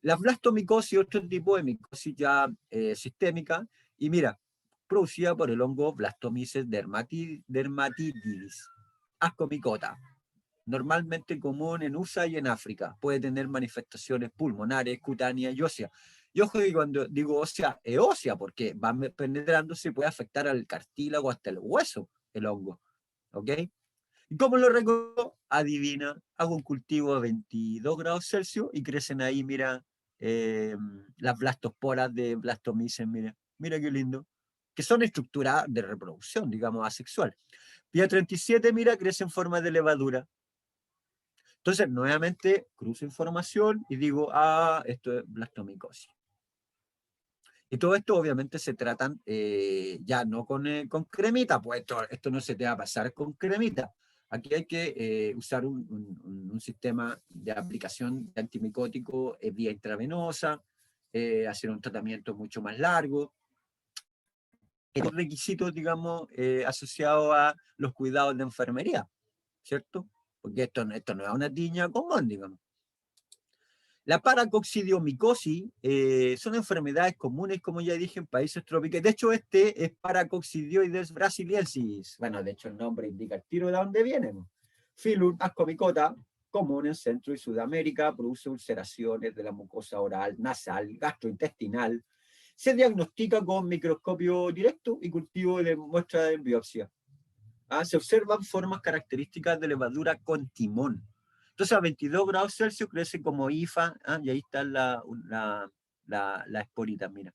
La blastomicosis, otro tipo de micosis ya sistémica, y mira, producida por el hongo Blastomyces dermatidis, ascomicota, normalmente común en USA y en África. Puede tener manifestaciones pulmonares, cutáneas y óseas. Y ojo que cuando digo ósea, es ósea, porque va penetrándose y puede afectar al cartílago hasta el hueso, el hongo. ¿Ok? ¿Y cómo lo recuerdo? Adivina, hago un cultivo a 22 grados Celsius y crecen ahí, mira, las blastosporas de Blastomyces, mira qué lindo, que son estructuras de reproducción, digamos, asexual. Y a 37, mira, crece en forma de levadura. Entonces, nuevamente, cruzo información y digo, esto es blastomicosis. Y todo esto obviamente se tratan ya no con cremita, pues esto no se te va a pasar con cremita. Aquí hay que usar un sistema de aplicación de antimicótico vía intravenosa, hacer un tratamiento mucho más largo. Requisitos, digamos, asociados a los cuidados de enfermería, ¿cierto? Porque esto no es una tiña común, digamos. La paracoccidiomicosis son enfermedades comunes, como ya dije, en países tropicales. De hecho, este es Paracoccidioides brasiliensis. Bueno, de hecho, el nombre indica el tiro de dónde viene. Filum ascomicota, común en Centro y Sudamérica, produce ulceraciones de la mucosa oral, nasal, gastrointestinal. Se diagnostica con microscopio directo y cultivo de muestra de biopsia. Se observan formas características de levadura con timón. Entonces a 22 grados Celsius crece como hifa, y ahí está la esporita, mira.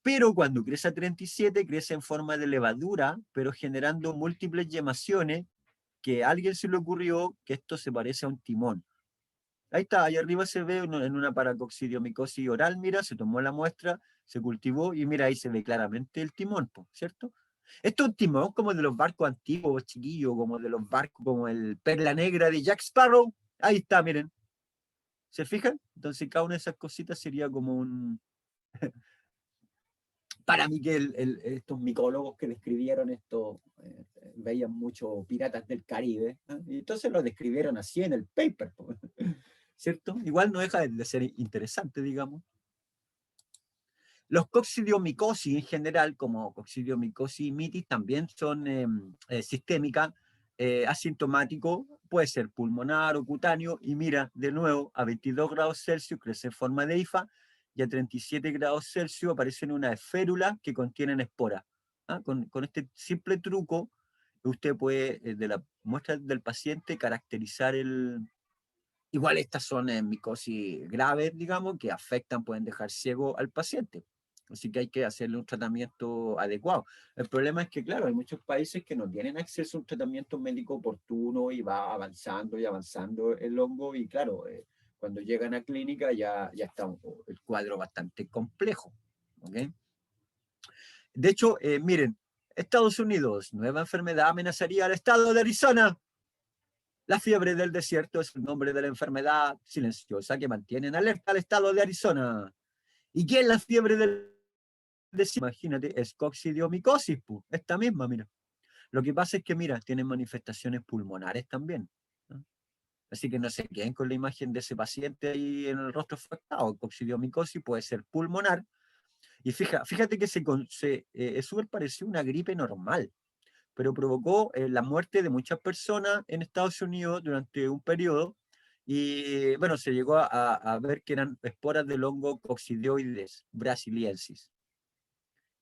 Pero cuando crece a 37, crece en forma de levadura, pero generando múltiples yemaciones, que a alguien se le ocurrió que esto se parece a un timón. Ahí está, ahí arriba se ve en una paracoccidiomicosis oral, mira, se tomó la muestra, se cultivó y mira, ahí se ve claramente el timón, ¿cierto? Esto es un timón como de los barcos antiguos, chiquillos, como de los barcos como el Perla Negra de Jack Sparrow. Ahí está, miren. ¿Se fijan? Entonces cada una de esas cositas sería como un para mí que estos micólogos que describieron esto veían mucho Piratas del Caribe, y entonces lo describieron así en el paper, ¿cierto? Igual no deja de ser interesante, digamos. Los coccidiomicosis en general, como coccidiomicosis y mitis, también son sistémicas, asintomático, puede ser pulmonar o cutáneo, y mira, de nuevo, a 22 grados Celsius crece en forma de hifa, y a 37 grados Celsius aparecen unas férulas que contienen esporas. Con este simple truco, usted puede, de la muestra del paciente, caracterizar el... Igual estas son micosis graves, digamos, que afectan, pueden dejar ciego al paciente. Así que hay que hacerle un tratamiento adecuado. El problema es que, claro, hay muchos países que no tienen acceso a un tratamiento médico oportuno y va avanzando y avanzando el hongo, y claro, cuando llegan a clínica ya está el cuadro bastante complejo. ¿Okay? De hecho, miren, Estados Unidos, nueva enfermedad amenazaría al estado de Arizona. La fiebre del desierto es el nombre de la enfermedad silenciosa que mantiene en alerta al estado de Arizona. ¿Y qué es la fiebre del desierto? Imagínate, es coccidiomicosis, esta misma, mira. Lo que pasa es que, mira, tienen manifestaciones pulmonares también, ¿no? Así que no se queden con la imagen de ese paciente ahí en el rostro afectado. Coccidiomicosis puede ser pulmonar. Y fíjate que es súper parecido a una gripe normal, pero provocó la muerte de muchas personas en Estados Unidos durante un periodo, y bueno, se llegó a ver que eran esporas del hongo Coccidioides brasiliensis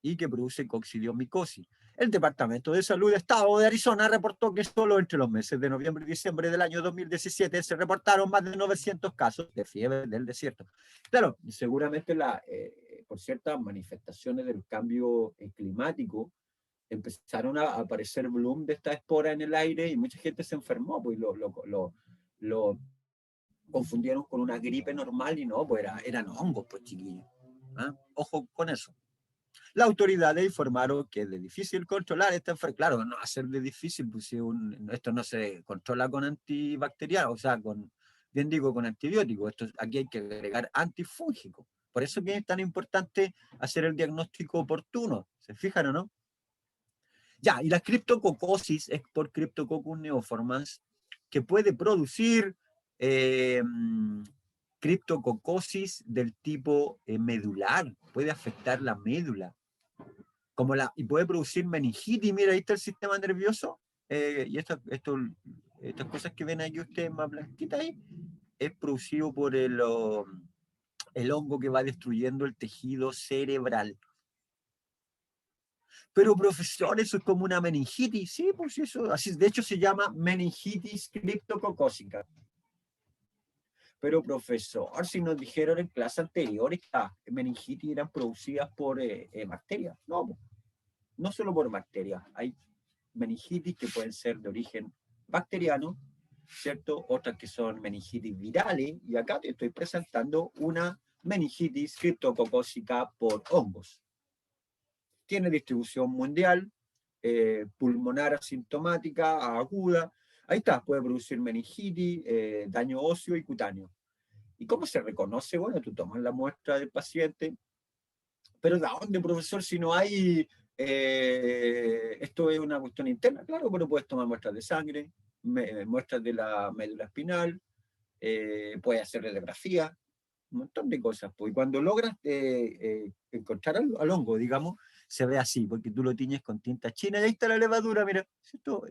y que produce coccidiomicosis. El Departamento de Salud de Estado de Arizona reportó que solo entre los meses de noviembre y diciembre del año 2017 se reportaron más de 900 casos de fiebre del desierto. Claro, seguramente por ciertas manifestaciones del cambio climático, empezaron a aparecer bloom de esta espora en el aire y mucha gente se enfermó, pues lo confundieron con una gripe normal y no, pues eran hongos, pues chiquillos. Ojo con eso. Las autoridades informaron que es de difícil controlar esta enfermedad. Claro, no va a ser de difícil, pues si esto no se controla con antibacterianos, o sea, bien digo, con antibióticos. Aquí hay que agregar antifúngicos. Por eso que es tan importante hacer el diagnóstico oportuno. ¿Se fijan o no? Ya, y la criptococosis es por Cryptococcus neoformans, que puede producir criptococosis del tipo medular, puede afectar la médula, y puede producir meningitis. Mira, ahí está el sistema nervioso, y estas cosas que ven aquí ustedes más blanquitas ahí, es producido por el hongo que va destruyendo el tejido cerebral. Pero profesor, eso es como una meningitis. Sí, pues eso, así, de hecho se llama meningitis criptococócica. Pero profesor, si nos dijeron en clase anterior que las meningitis eran producidas por bacterias. No, no solo por bacterias. Hay meningitis que pueden ser de origen bacteriano, ¿cierto? Otras que son meningitis virales, y acá te estoy presentando una meningitis criptococócica por hongos. Tiene distribución mundial, pulmonar asintomática, aguda. Ahí está, puede producir meningitis, daño óseo y cutáneo. ¿Y cómo se reconoce? Bueno, tú tomas la muestra del paciente, pero ¿de dónde, profesor, si no hay... esto es una cuestión interna? Claro, pero puedes tomar muestras de sangre, muestras de la médula espinal, puedes hacer radiografía, un montón de cosas. Pues. Y cuando logras encontrar al hongo, digamos, se ve así, porque tú lo tiñes con tinta china y ahí está la levadura, mira. ¿Cierto?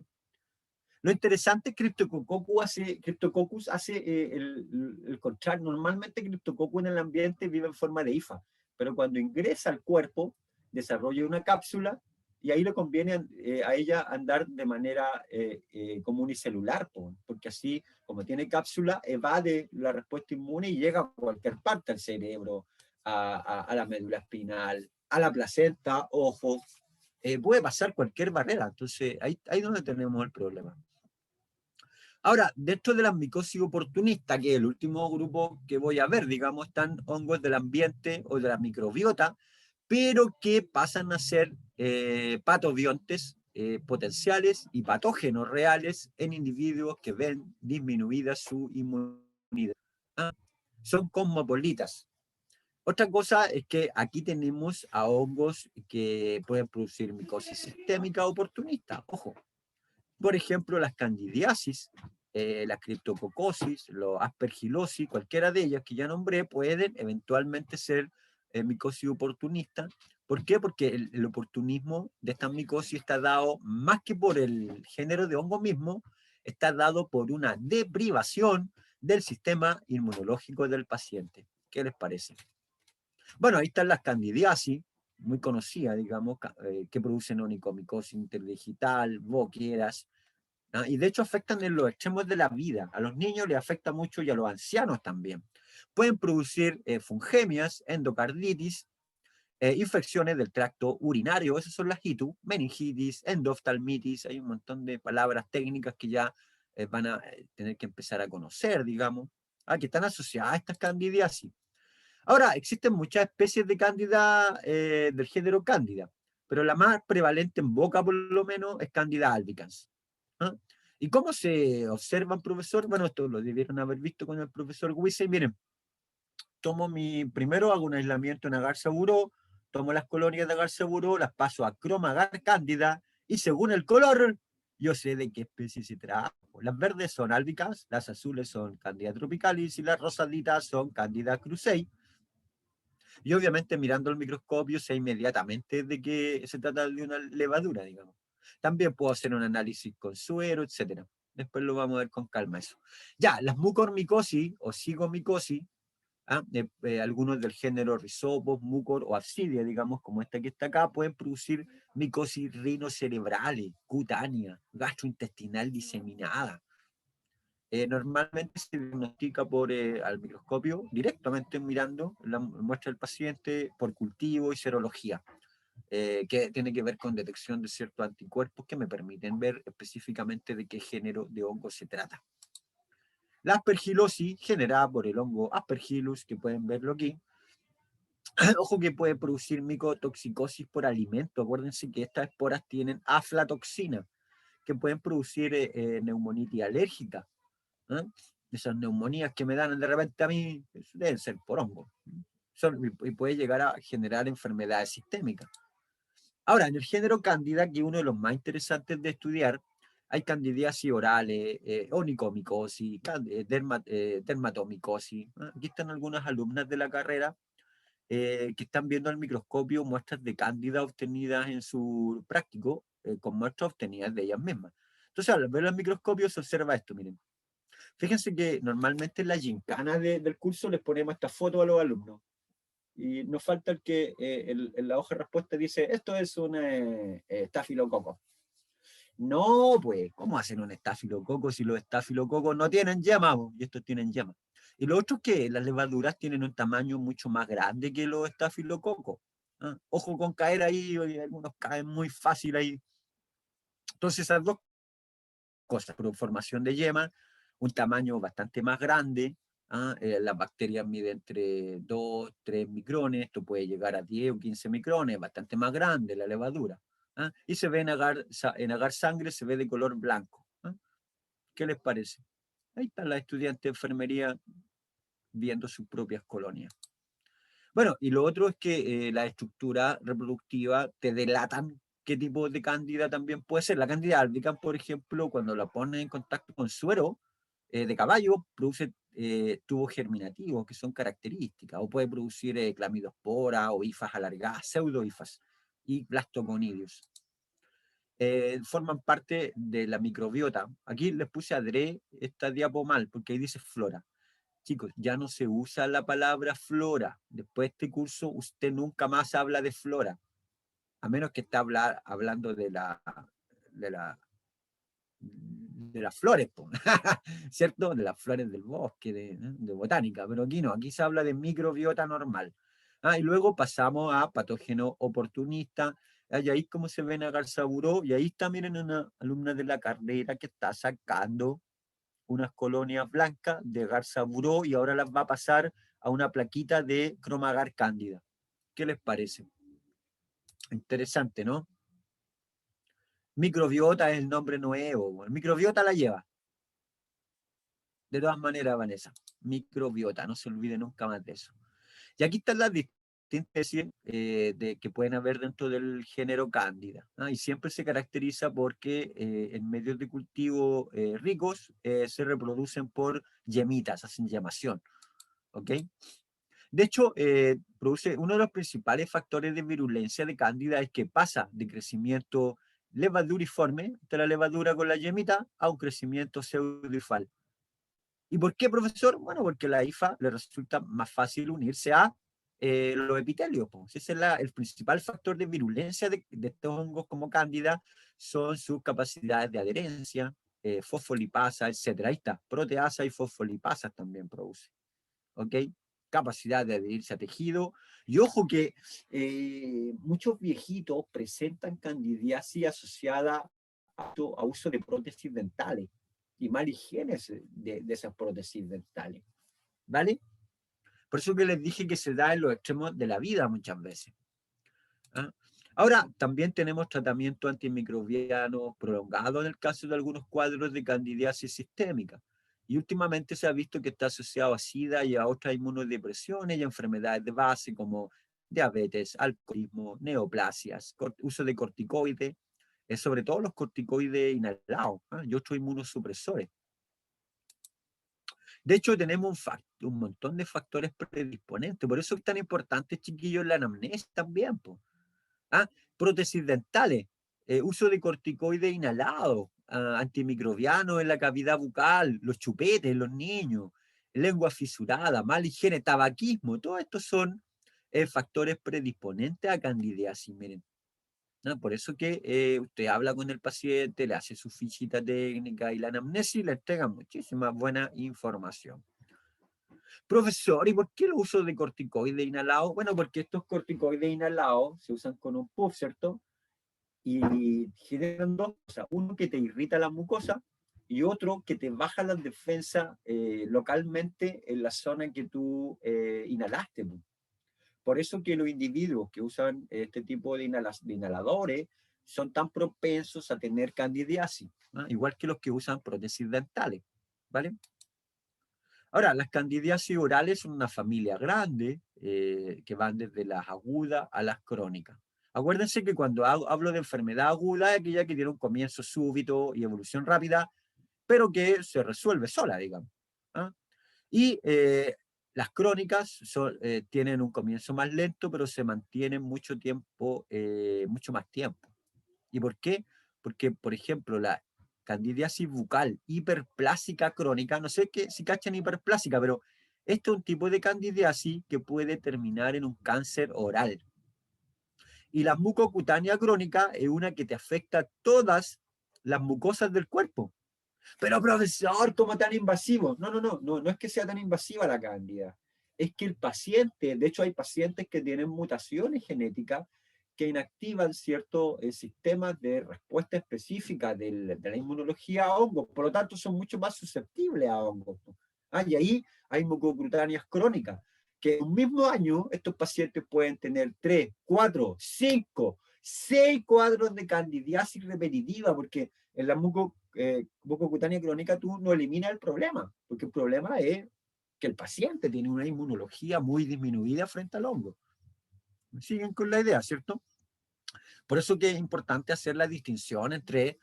Lo interesante es que Cryptococcus hace el contrario. Normalmente Cryptococcus en el ambiente vive en forma de hifa, pero cuando ingresa al cuerpo, desarrolla una cápsula y ahí le conviene a ella andar de manera comunicelular, porque así, como tiene cápsula, evade la respuesta inmune y llega a cualquier parte, al cerebro, a la médula espinal, a la placenta, ojo. Puede pasar cualquier barrera. Entonces, ahí es donde tenemos el problema. Ahora, dentro de las micosis oportunistas, que es el último grupo que voy a ver, digamos, están hongos del ambiente o de la microbiota, pero que pasan a ser patobiontes potenciales y patógenos reales en individuos que ven disminuida su inmunidad. Son cosmopolitas. Otra cosa es que aquí tenemos a hongos que pueden producir micosis sistémica oportunista. Ojo, por ejemplo, las candidiasis, la criptococosis, los aspergilosis, cualquiera de ellas que ya nombré, pueden eventualmente ser micosis oportunista. ¿Por qué? Porque el oportunismo de esta micosis está dado, más que por el género de hongo mismo, está dado por una deprivación del sistema inmunológico del paciente. ¿Qué les parece? Bueno, ahí están las candidiasis, muy conocidas, digamos, que producen onicomicosis interdigital, boqueras, ¿ah? Y de hecho afectan en los extremos de la vida. A los niños les afecta mucho y a los ancianos también. Pueden producir fungemias, endocarditis, infecciones del tracto urinario, esas son las ITU, meningitis, endoftalmitis, hay un montón de palabras técnicas que ya van a tener que empezar a conocer, digamos, que están asociadas a estas candidiasis. Ahora, existen muchas especies de cándida del género cándida, pero la más prevalente en boca, por lo menos, es cándida albicans. ¿Ah? ¿Y cómo se observan, profesor? Bueno, esto lo debieron haber visto con el profesor Wissey. Miren, primero hago un aislamiento en agar seguro, tomo las colonias de agar seguro, las paso a croma agar cándida, y según el color, yo sé de qué especie se trata. Las verdes son albicans, las azules son cándida tropicalis y las rosaditas son cándida cruzei. Y obviamente mirando el microscopio sé inmediatamente de que se trata de una levadura, digamos. También puedo hacer un análisis con suero, etcétera. Después lo vamos a ver con calma eso. Ya, las mucormicosis o cigomicosis, algunos del género Rhizopus, mucor o Absidia, digamos, como esta que está acá, pueden producir micosis rinocerebrales, cutánea, gastrointestinal diseminada. Normalmente se diagnostica al microscopio, directamente mirando la muestra del paciente por cultivo y serología, que tiene que ver con detección de ciertos anticuerpos que me permiten ver específicamente de qué género de hongo se trata. La aspergilosis, generada por el hongo Aspergillus, que pueden verlo aquí, ojo que puede producir micotoxicosis por alimento. Acuérdense que estas esporas tienen aflatoxina, que pueden producir neumonitis alérgica. ¿Eh? Esas neumonías que me dan de repente a mí deben ser por hongo. Y puede llegar a generar enfermedades sistémicas. Ahora, en el género cándida, que es uno de los más interesantes de estudiar, hay candidiasis orales, onicomicosis, dermatomicosis. ¿Eh? Aquí están algunas alumnas de la carrera que están viendo al microscopio muestras de cándida obtenidas en su práctico, con muestras obtenidas de ellas mismas. Entonces, al ver al microscopio se observa esto, miren. Fíjense que normalmente en la gincana del curso les ponemos esta foto a los alumnos. Y nos falta el que en la hoja de respuesta dice, esto es un estafilococo. No, pues, ¿cómo hacen un estafilococo si los estafilococos no tienen yema? Y estos tienen yema. Y lo otro es que las levaduras tienen un tamaño mucho más grande que los estafilococos. ¿Ah? Ojo con caer ahí, algunos caen muy fácil ahí. Entonces esas dos cosas, por formación de yema, un tamaño bastante más grande. Las bacterias miden entre 2, 3 micrones, esto puede llegar a 10 o 15 micrones, bastante más grande la levadura. Y se ve en agar sangre, se ve de color blanco. ¿Qué les parece? Ahí están las estudiantes de enfermería viendo sus propias colonias. Bueno, y lo otro es que la estructura reproductiva te delatan qué tipo de cándida también puede ser. La cándida albicans, por ejemplo, cuando la pones en contacto con suero de caballo, produce tubos germinativos que son características, o puede producir clamidospora o hifas alargadas, pseudohifas y blastoconidios. Forman parte de la microbiota. Aquí les puse adrede esta diapo mal, porque ahí dice flora. Chicos, ya no se usa la palabra flora. Después de este curso, usted nunca más habla de flora, a menos que esté hablando de las flores, ¿cierto? De las flores del bosque, de botánica, pero aquí no, aquí se habla de microbiota normal. Y luego pasamos a patógeno oportunista, y ahí como se ven a Garzaburó, y ahí está, miren, una alumna de la carrera que está sacando unas colonias blancas de Garzaburó y ahora las va a pasar a una plaquita de Cromagar cándida. ¿Qué les parece? Interesante, ¿no? Microbiota es el nombre nuevo. El microbiota la lleva. De todas maneras, Vanessa, microbiota, no se olvide nunca más de eso. Y aquí están las distintas especies que pueden haber dentro del género Cándida. Y siempre se caracteriza porque en medios de cultivo ricos se reproducen por yemitas, hacen llamación. ¿Ok? De hecho, produce uno de los principales factores de virulencia de Cándida es que pasa de crecimiento levaduriforme, de la levadura con la yemita, a un crecimiento pseudofal. ¿Y por qué, profesor? Bueno, porque a la hifa le resulta más fácil unirse a los epitelios. Pues. Ese es el principal factor de virulencia de estos hongos como Cándida, son sus capacidades de adherencia, fosfolipasa, etc. Ahí está, proteasa y fosfolipasas también produce. ¿Ok? Capacidad de adherirse a tejido. Y ojo que muchos viejitos presentan candidiasis asociada a uso de prótesis dentales y mala higiene de esas prótesis dentales. ¿Vale? Por eso que les dije que se da en los extremos de la vida muchas veces. ¿Ah? Ahora, también tenemos tratamiento antimicrobiano prolongado en el caso de algunos cuadros de candidiasis sistémica. Y últimamente se ha visto que está asociado a SIDA y a otras inmunodepresiones y enfermedades de base como diabetes, alcoholismo, neoplasias, uso de corticoides, sobre todo los corticoides inhalados y otros inmunosupresores. De hecho, tenemos un montón de factores predisponentes. Por eso es tan importante, chiquillos, la anamnesis también. Prótesis dentales, uso de corticoides inhalados, antimicrobianos en la cavidad bucal, los chupetes, los niños, lengua fisurada, mala higiene, tabaquismo, todo esto son factores predisponentes a candidiasis, miren. Por eso que usted habla con el paciente, le hace su fichita técnica y la anamnesis y le entrega muchísima buena información. Profesor, ¿y por qué el uso de corticoides inhalados? Bueno, porque estos corticoides inhalados se usan con un puff, ¿cierto? Y generan dos cosas. Uno que te irrita la mucosa y otro que te baja las defensas localmente en la zona que tú inhalaste. Por eso que los individuos que usan este tipo de inhaladores son tan propensos a tener candidiasis, ¿no? Igual que los que usan prótesis dentales, ¿vale? Ahora, las candidiasis orales son una familia grande que van desde las agudas a las crónicas. Acuérdense que cuando hablo de enfermedad aguda es aquella que tiene un comienzo súbito y evolución rápida, pero que se resuelve sola, digamos. ¿Ah? Y las crónicas tienen un comienzo más lento, pero se mantienen mucho tiempo, mucho más tiempo. ¿Y por qué? Porque, por ejemplo, la candidiasis bucal hiperplásica crónica, no sé si cachan hiperplásica, pero este es un tipo de candidiasis que puede terminar en un cáncer oral. Y la mucocutánea crónica es una que te afecta todas las mucosas del cuerpo. Pero profesor, ¿cómo tan invasivo? No es que sea tan invasiva la cándida. Es que el paciente, de hecho hay pacientes que tienen mutaciones genéticas que inactivan ciertos sistemas de respuesta específica de la inmunología a hongos, por lo tanto son mucho más susceptibles a hongos. Y ahí hay mucocutáneas crónicas, que en un mismo año estos pacientes pueden tener 3, 4, 5, 6 cuadros de candidiasis repetitiva, porque en la mucocutánea crónica tú no eliminas el problema, porque el problema es que el paciente tiene una inmunología muy disminuida frente al hongo. ¿Me siguen con la idea, cierto? Por eso que es importante hacer la distinción entre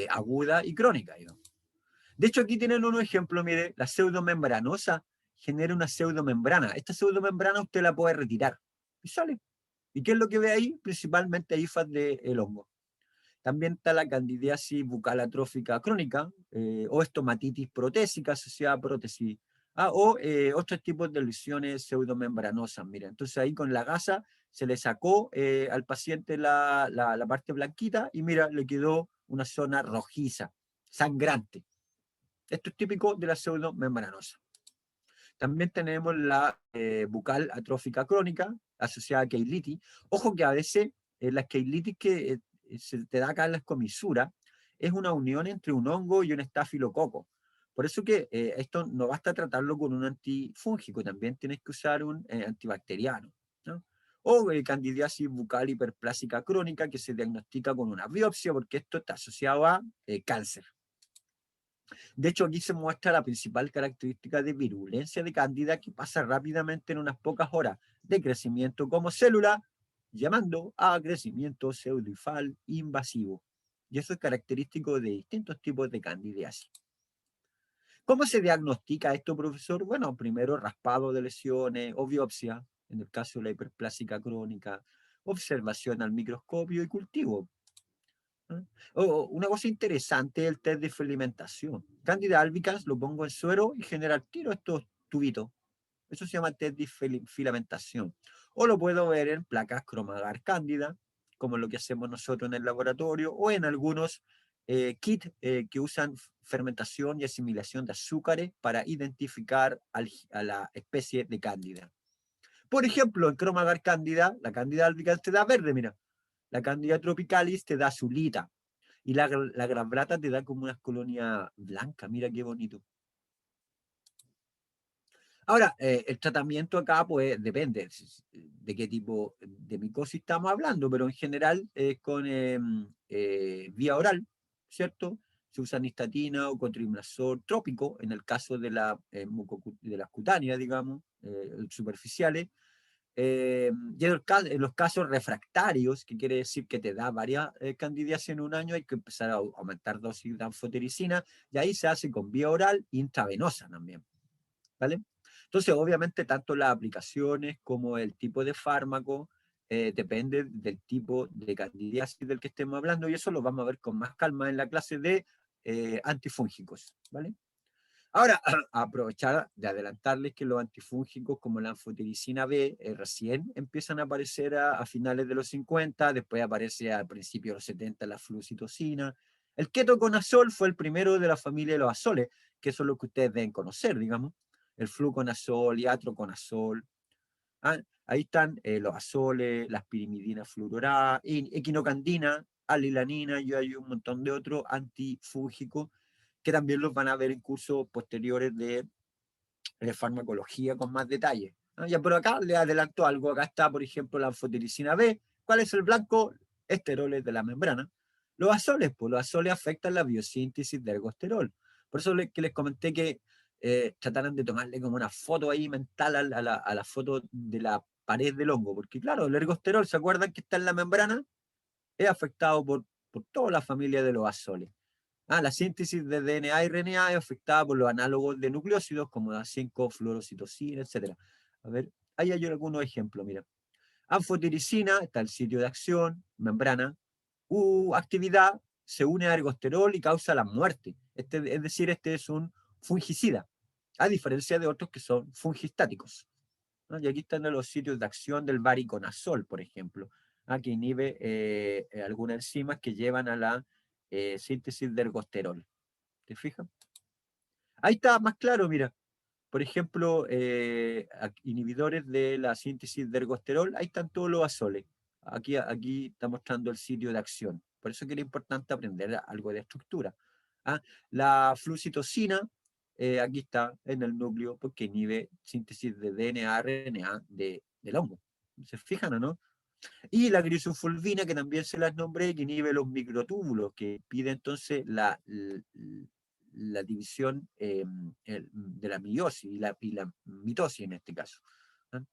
aguda y crónica. Digamos. De hecho, aquí tienen unos ejemplos, mire, la pseudomembranosa genera una pseudomembrana. Esta pseudomembrana usted la puede retirar y sale. ¿Y qué es lo que ve ahí? Principalmente hifas del hongo. También está la candidiasis bucal atrófica crónica o estomatitis protésica asociada a prótesis. O otros tipos de lesiones pseudomembranosas. Mira, entonces ahí con la gasa se le sacó al paciente la parte blanquita y mira, le quedó una zona rojiza, sangrante. Esto es típico de la pseudomembranosa. También tenemos la bucal atrófica crónica asociada a keilitis. Ojo que a veces las keilitis que se te da acá en las comisuras es una unión entre un hongo y un estafilococo. Por eso que esto no basta tratarlo con un antifúngico, también tienes que usar un antibacteriano. ¿No? O candidiasis bucal hiperplásica crónica que se diagnostica con una biopsia porque esto está asociado a cáncer. De hecho, aquí se muestra la principal característica de virulencia de cándida que pasa rápidamente en unas pocas horas de crecimiento como célula, llamando a crecimiento pseudoifal invasivo. Y eso es característico de distintos tipos de candidiasis. ¿Cómo se diagnostica esto, profesor? Bueno, primero raspado de lesiones o biopsia, en el caso de la hiperplásica crónica, observación al microscopio y cultivo. ¿Ah? Una cosa interesante es el test de filamentación. Candida albicans lo pongo en suero y genera al tiro estos tubitos. Eso se llama test de filamentación. O lo puedo ver en placas cromagar cándida, como lo que hacemos nosotros en el laboratorio, o en algunos kits que usan fermentación y asimilación de azúcares para identificar a la especie de cándida. Por ejemplo, en cromagar cándida, la cándida albicans te da verde, mira. La cándida tropicalis te da azulita. Y la grambrata te da como unas colonias blancas, mira qué bonito. Ahora, el tratamiento acá, pues, depende de qué tipo de micosis estamos hablando, pero en general es con vía oral, ¿cierto? Se usa nistatina o cotrimazol trópico, en el caso de, de las cutáneas, digamos, superficiales. Y en los casos refractarios, que quiere decir que te da varias candidiasis en un año, hay que empezar a aumentar dosis de anfotericina, y ahí se hace con vía oral e intravenosa también, ¿vale? Entonces, obviamente, tanto las aplicaciones como el tipo de fármaco depende del tipo de candidiasis del que estemos hablando, y eso lo vamos a ver con más calma en la clase de antifúngicos, ¿vale? Ahora, aprovechar de adelantarles que los antifúngicos como la anfotericina B recién empiezan a aparecer a finales de los 50, después aparece al principio de los 70 la flucitocina. El ketoconazol fue el primero de la familia de los azoles, que son los que ustedes deben conocer, digamos. El fluconazol y atroconazol. Ah, ahí están los azoles, las pirimidinas fluororadas, equinocandina, alilanina, y hay un montón de otros antifúngicos que también los van a ver en cursos posteriores de farmacología con más detalle. ¿No? Ya por acá le adelanto algo. Acá está, por ejemplo, la anfotericina B. ¿Cuál es el blanco? Esteroles de la membrana. Los azoles, pues los azoles afectan la biosíntesis de ergosterol. Por eso que les comenté que trataran de tomarle como una foto ahí mental a la foto de la pared del hongo, porque claro, el ergosterol, ¿se acuerdan que está en la membrana? Es afectado por toda la familia de los azoles. La síntesis de DNA y RNA es afectada por los análogos de nucleósidos como la 5-fluorocitosina, etc. A ver, ahí hay algunos ejemplos, mira. Anfotericina, está el sitio de acción, membrana. Actividad, se une a ergosterol y causa la muerte. Es decir, este es un fungicida, a diferencia de otros que son fungistáticos. ¿No? Y aquí están los sitios de acción del variconazol, por ejemplo, que inhibe algunas enzimas que llevan a la síntesis de ergosterol. ¿Te fijas? Ahí está más claro, mira. Por ejemplo, inhibidores de la síntesis de ergosterol, ahí están todos los azoles. Aquí está mostrando el sitio de acción. Por eso que era importante aprender algo de estructura. ¿Ah? La flucitocina, aquí está en el núcleo, porque inhibe síntesis de DNA, RNA del hongo. ¿Se fijan o no? Y la grisofulvina, que también se las nombré, que inhibe los microtúbulos, que pide entonces la división de la meiosis y la mitosis en este caso. ¿Ah?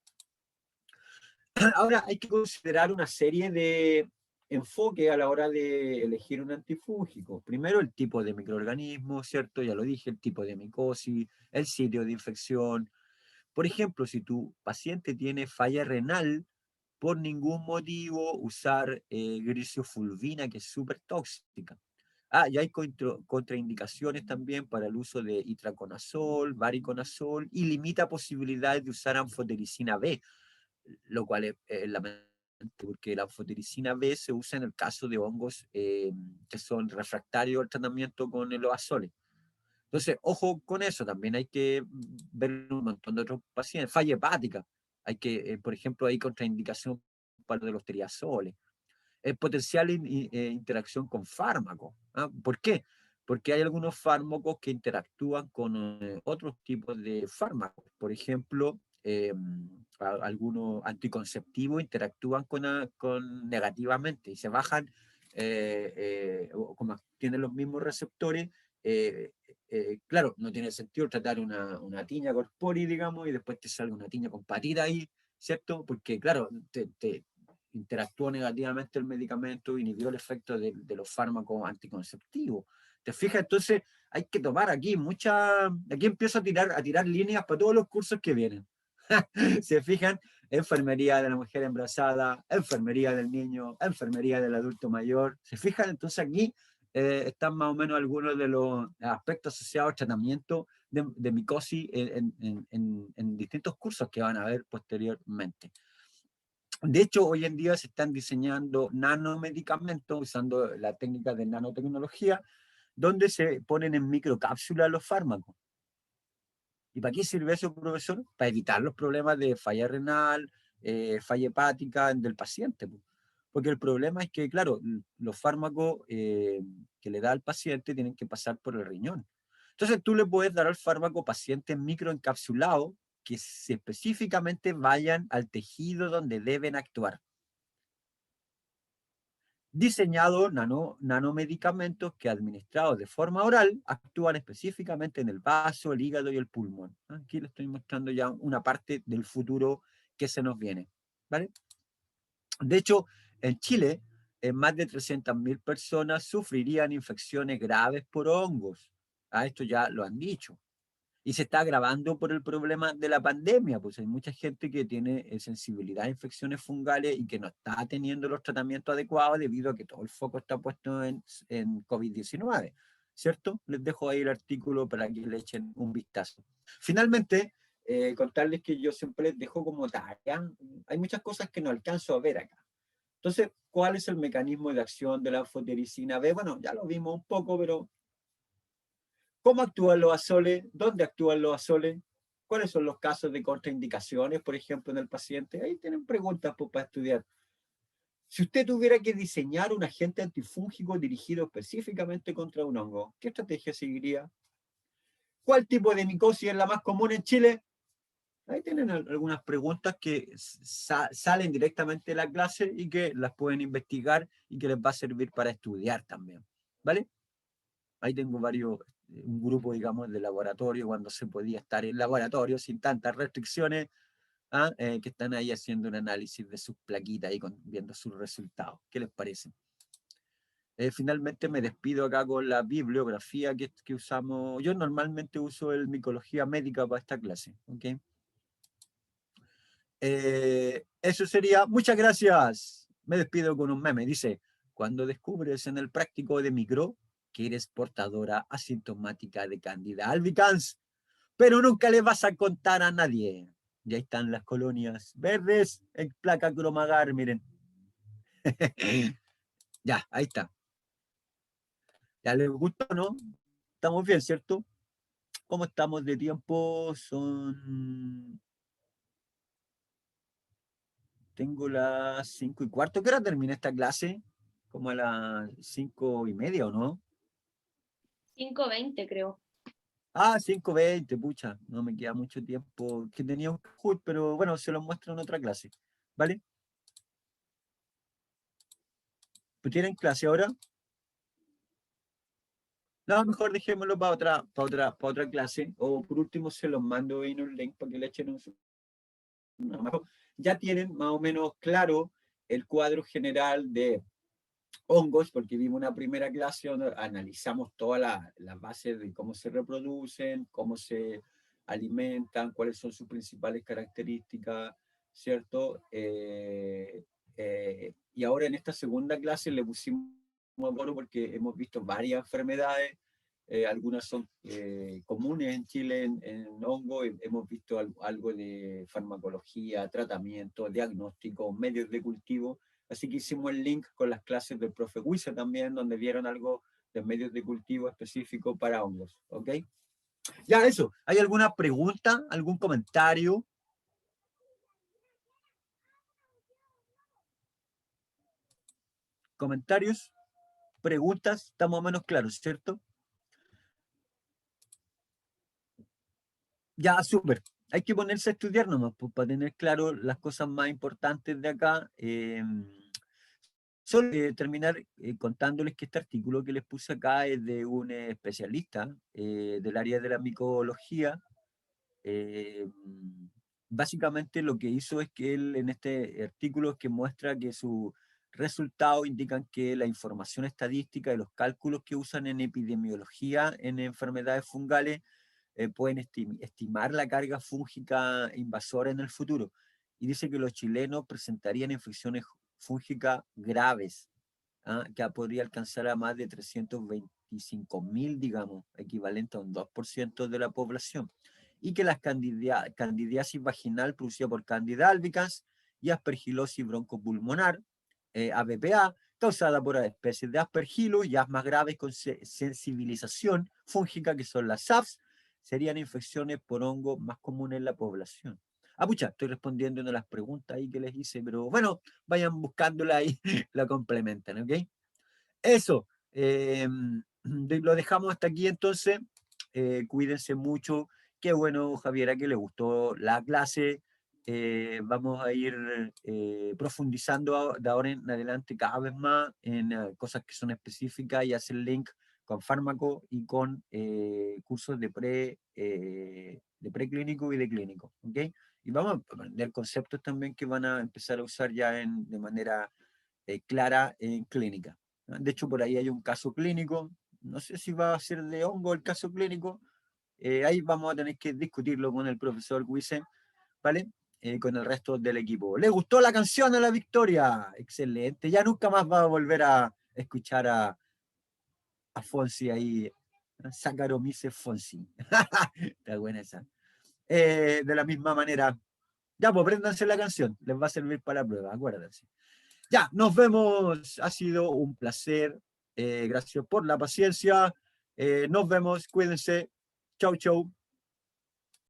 Ahora hay que considerar una serie de enfoques a la hora de elegir un antifúngico. Primero, el tipo de microorganismo, ¿cierto? Ya lo dije, el tipo de micosis, el sitio de infección. Por ejemplo, si tu paciente tiene falla renal, por ningún motivo usar grisofulvina, que es súper tóxica. Y hay contraindicaciones también para el uso de itraconazol, variconazol, y limita posibilidades de usar anfotericina B, lo cual es lamentable, porque la anfotericina B se usa en el caso de hongos que son refractarios al tratamiento con los azoles. Entonces, ojo con eso, también hay que ver un montón de otros pacientes. Falla hepática, hay que, por ejemplo, hay contraindicación para los triazoles. Potencial interacción con fármacos. ¿Por qué? Porque hay algunos fármacos que interactúan con otros tipos de fármacos. Por ejemplo, algunos anticonceptivos interactúan con negativamente y se bajan, como tienen los mismos receptores, claro, no tiene sentido tratar una tiña corpórea, digamos, y después te salga una tiña con patita ahí, ¿cierto? Porque, claro, te interactuó negativamente el medicamento, inhibió el efecto de los fármacos anticonceptivos. ¿Te fijas? Entonces, hay que tomar aquí aquí empiezo a tirar líneas para todos los cursos que vienen. ¿Se fijan? Enfermería de la mujer embarazada, enfermería del niño, enfermería del adulto mayor. ¿Se fijan? Entonces aquí están más o menos algunos de los aspectos asociados al tratamiento de micosis en distintos cursos que van a ver posteriormente. De hecho, hoy en día se están diseñando nanomedicamentos usando la técnica de nanotecnología, donde se ponen en microcápsulas los fármacos. ¿Y para qué sirve eso, profesor? Para evitar los problemas de falla renal, falla hepática del paciente. Porque el problema es que, claro, los fármacos que le da al paciente tienen que pasar por el riñón. Entonces tú le puedes dar al fármaco pacientes microencapsulados que específicamente vayan al tejido donde deben actuar. Diseñado nanomedicamentos que administrados de forma oral actúan específicamente en el vaso, el hígado y el pulmón. Aquí les estoy mostrando ya una parte del futuro que se nos viene. ¿Vale? De hecho, en Chile, más de 300.000 personas sufrirían infecciones graves por hongos. Esto ya lo han dicho. Y se está agravando por el problema de la pandemia, pues hay mucha gente que tiene sensibilidad a infecciones fungales y que no está teniendo los tratamientos adecuados debido a que todo el foco está puesto en COVID-19, ¿cierto? Les dejo ahí el artículo para que le echen un vistazo. Finalmente, contarles que yo siempre les dejo como tarea, hay muchas cosas que no alcanzo a ver acá. Entonces, ¿cuál es el mecanismo de acción de la anfotericina B? Bueno, ya lo vimos un poco, pero ¿cómo actúan los azoles? ¿Dónde actúan los azoles? ¿Cuáles son los casos de contraindicaciones, por ejemplo, en el paciente? Ahí tienen preguntas para estudiar. Si usted tuviera que diseñar un agente antifúngico dirigido específicamente contra un hongo, ¿qué estrategia seguiría? ¿Cuál tipo de micosis es la más común en Chile? Ahí tienen algunas preguntas que salen directamente de la clase y que las pueden investigar y que les va a servir para estudiar también. ¿Vale? Ahí tengo un grupo, digamos, de laboratorio, cuando se podía estar en laboratorio sin tantas restricciones, que están ahí haciendo un análisis de sus plaquitas y viendo sus resultados. ¿Qué les parece? Finalmente me despido acá con la bibliografía que usamos. Yo normalmente uso el Micología Médica para esta clase. ¿Okay? Eso sería. Muchas gracias. Me despido con un meme. Dice, cuando descubres en el práctico de micro que eres portadora asintomática de Candida albicans, pero nunca le vas a contar a nadie. Y ahí están las colonias verdes en placa cromagar, miren. Ya, ahí está. ¿Ya les gusta, no? Estamos bien, ¿cierto? ¿Cómo estamos de tiempo? Tengo las 5:15. ¿Qué hora termina esta clase? Como a las 5:30, ¿o no? 5:20 creo. 5:20, pucha, no me queda mucho tiempo. Que tenía un Kahoot, pero bueno, se lo muestro en otra clase. ¿Vale? ¿Pues tienen clase ahora? No, mejor dejémoslo para otra clase. O por último se los mando en un link para que le echen una mano. Ya tienen más o menos claro el cuadro general de hongos, porque vimos una primera clase donde analizamos todas las bases de cómo se reproducen, cómo se alimentan, cuáles son sus principales características, ¿cierto? Y ahora en esta segunda clase le pusimos a porque hemos visto varias enfermedades, algunas son comunes en Chile en hongo, hemos visto algo de farmacología, tratamiento, diagnóstico, medios de cultivo. Así que hicimos el link con las clases del profe Huiza también, donde vieron algo de medios de cultivo específico para hongos. ¿Ok? Ya, eso. ¿Hay alguna pregunta? ¿Algún comentario? ¿Comentarios? ¿Preguntas? Está más o menos claro, ¿cierto? Ya, súper. Hay que ponerse a estudiar nomás, pues, para tener claro las cosas más importantes de acá. Solo terminar contándoles que este artículo que les puse acá es de un especialista del área de la micología. Básicamente lo que hizo es que él en este artículo es que muestra que sus resultados indican que la información estadística y los cálculos que usan en epidemiología en enfermedades fungales pueden estimar la carga fúngica invasora en el futuro. Y dice que los chilenos presentarían infecciones fúngicas graves, que podría alcanzar a más de 325.000, digamos, equivalente a un 2% de la población, y que la candidiasis vaginal producida por Candida albicans y aspergilosis broncopulmonar, ABPA, causada por especies de aspergillus y asmas graves con sensibilización fúngica, que son las SAFs, serían infecciones por hongo más comunes en la población. Pucha, estoy respondiendo una de las preguntas ahí que les hice, pero bueno, vayan buscándola ahí, la complementan, ¿ok? Eso, lo dejamos hasta aquí entonces. Cuídense mucho. Qué bueno, Javiera, que le gustó la clase. Vamos a ir profundizando de ahora en adelante cada vez más en cosas que son específicas y hacer link con fármaco y con cursos de preclínico y de clínico, ¿ok? Y vamos a aprender conceptos también que van a empezar a usar ya de manera clara en clínica. De hecho, por ahí hay un caso clínico, no sé si va a ser de hongo el caso clínico, ahí vamos a tener que discutirlo con el profesor Wisen, ¿vale? Con el resto del equipo. ¿Le gustó la canción a la Victoria? Excelente, ya nunca más va a volver a escuchar a Fonsi ahí, Saccharomyces Fonsi. Está buena esa. De la misma manera, ya, pues préndanse la canción, les va a servir para la prueba, acuérdense. Ya, nos vemos. Ha sido un placer. Gracias por la paciencia. Nos vemos. Cuídense. Chau, chau.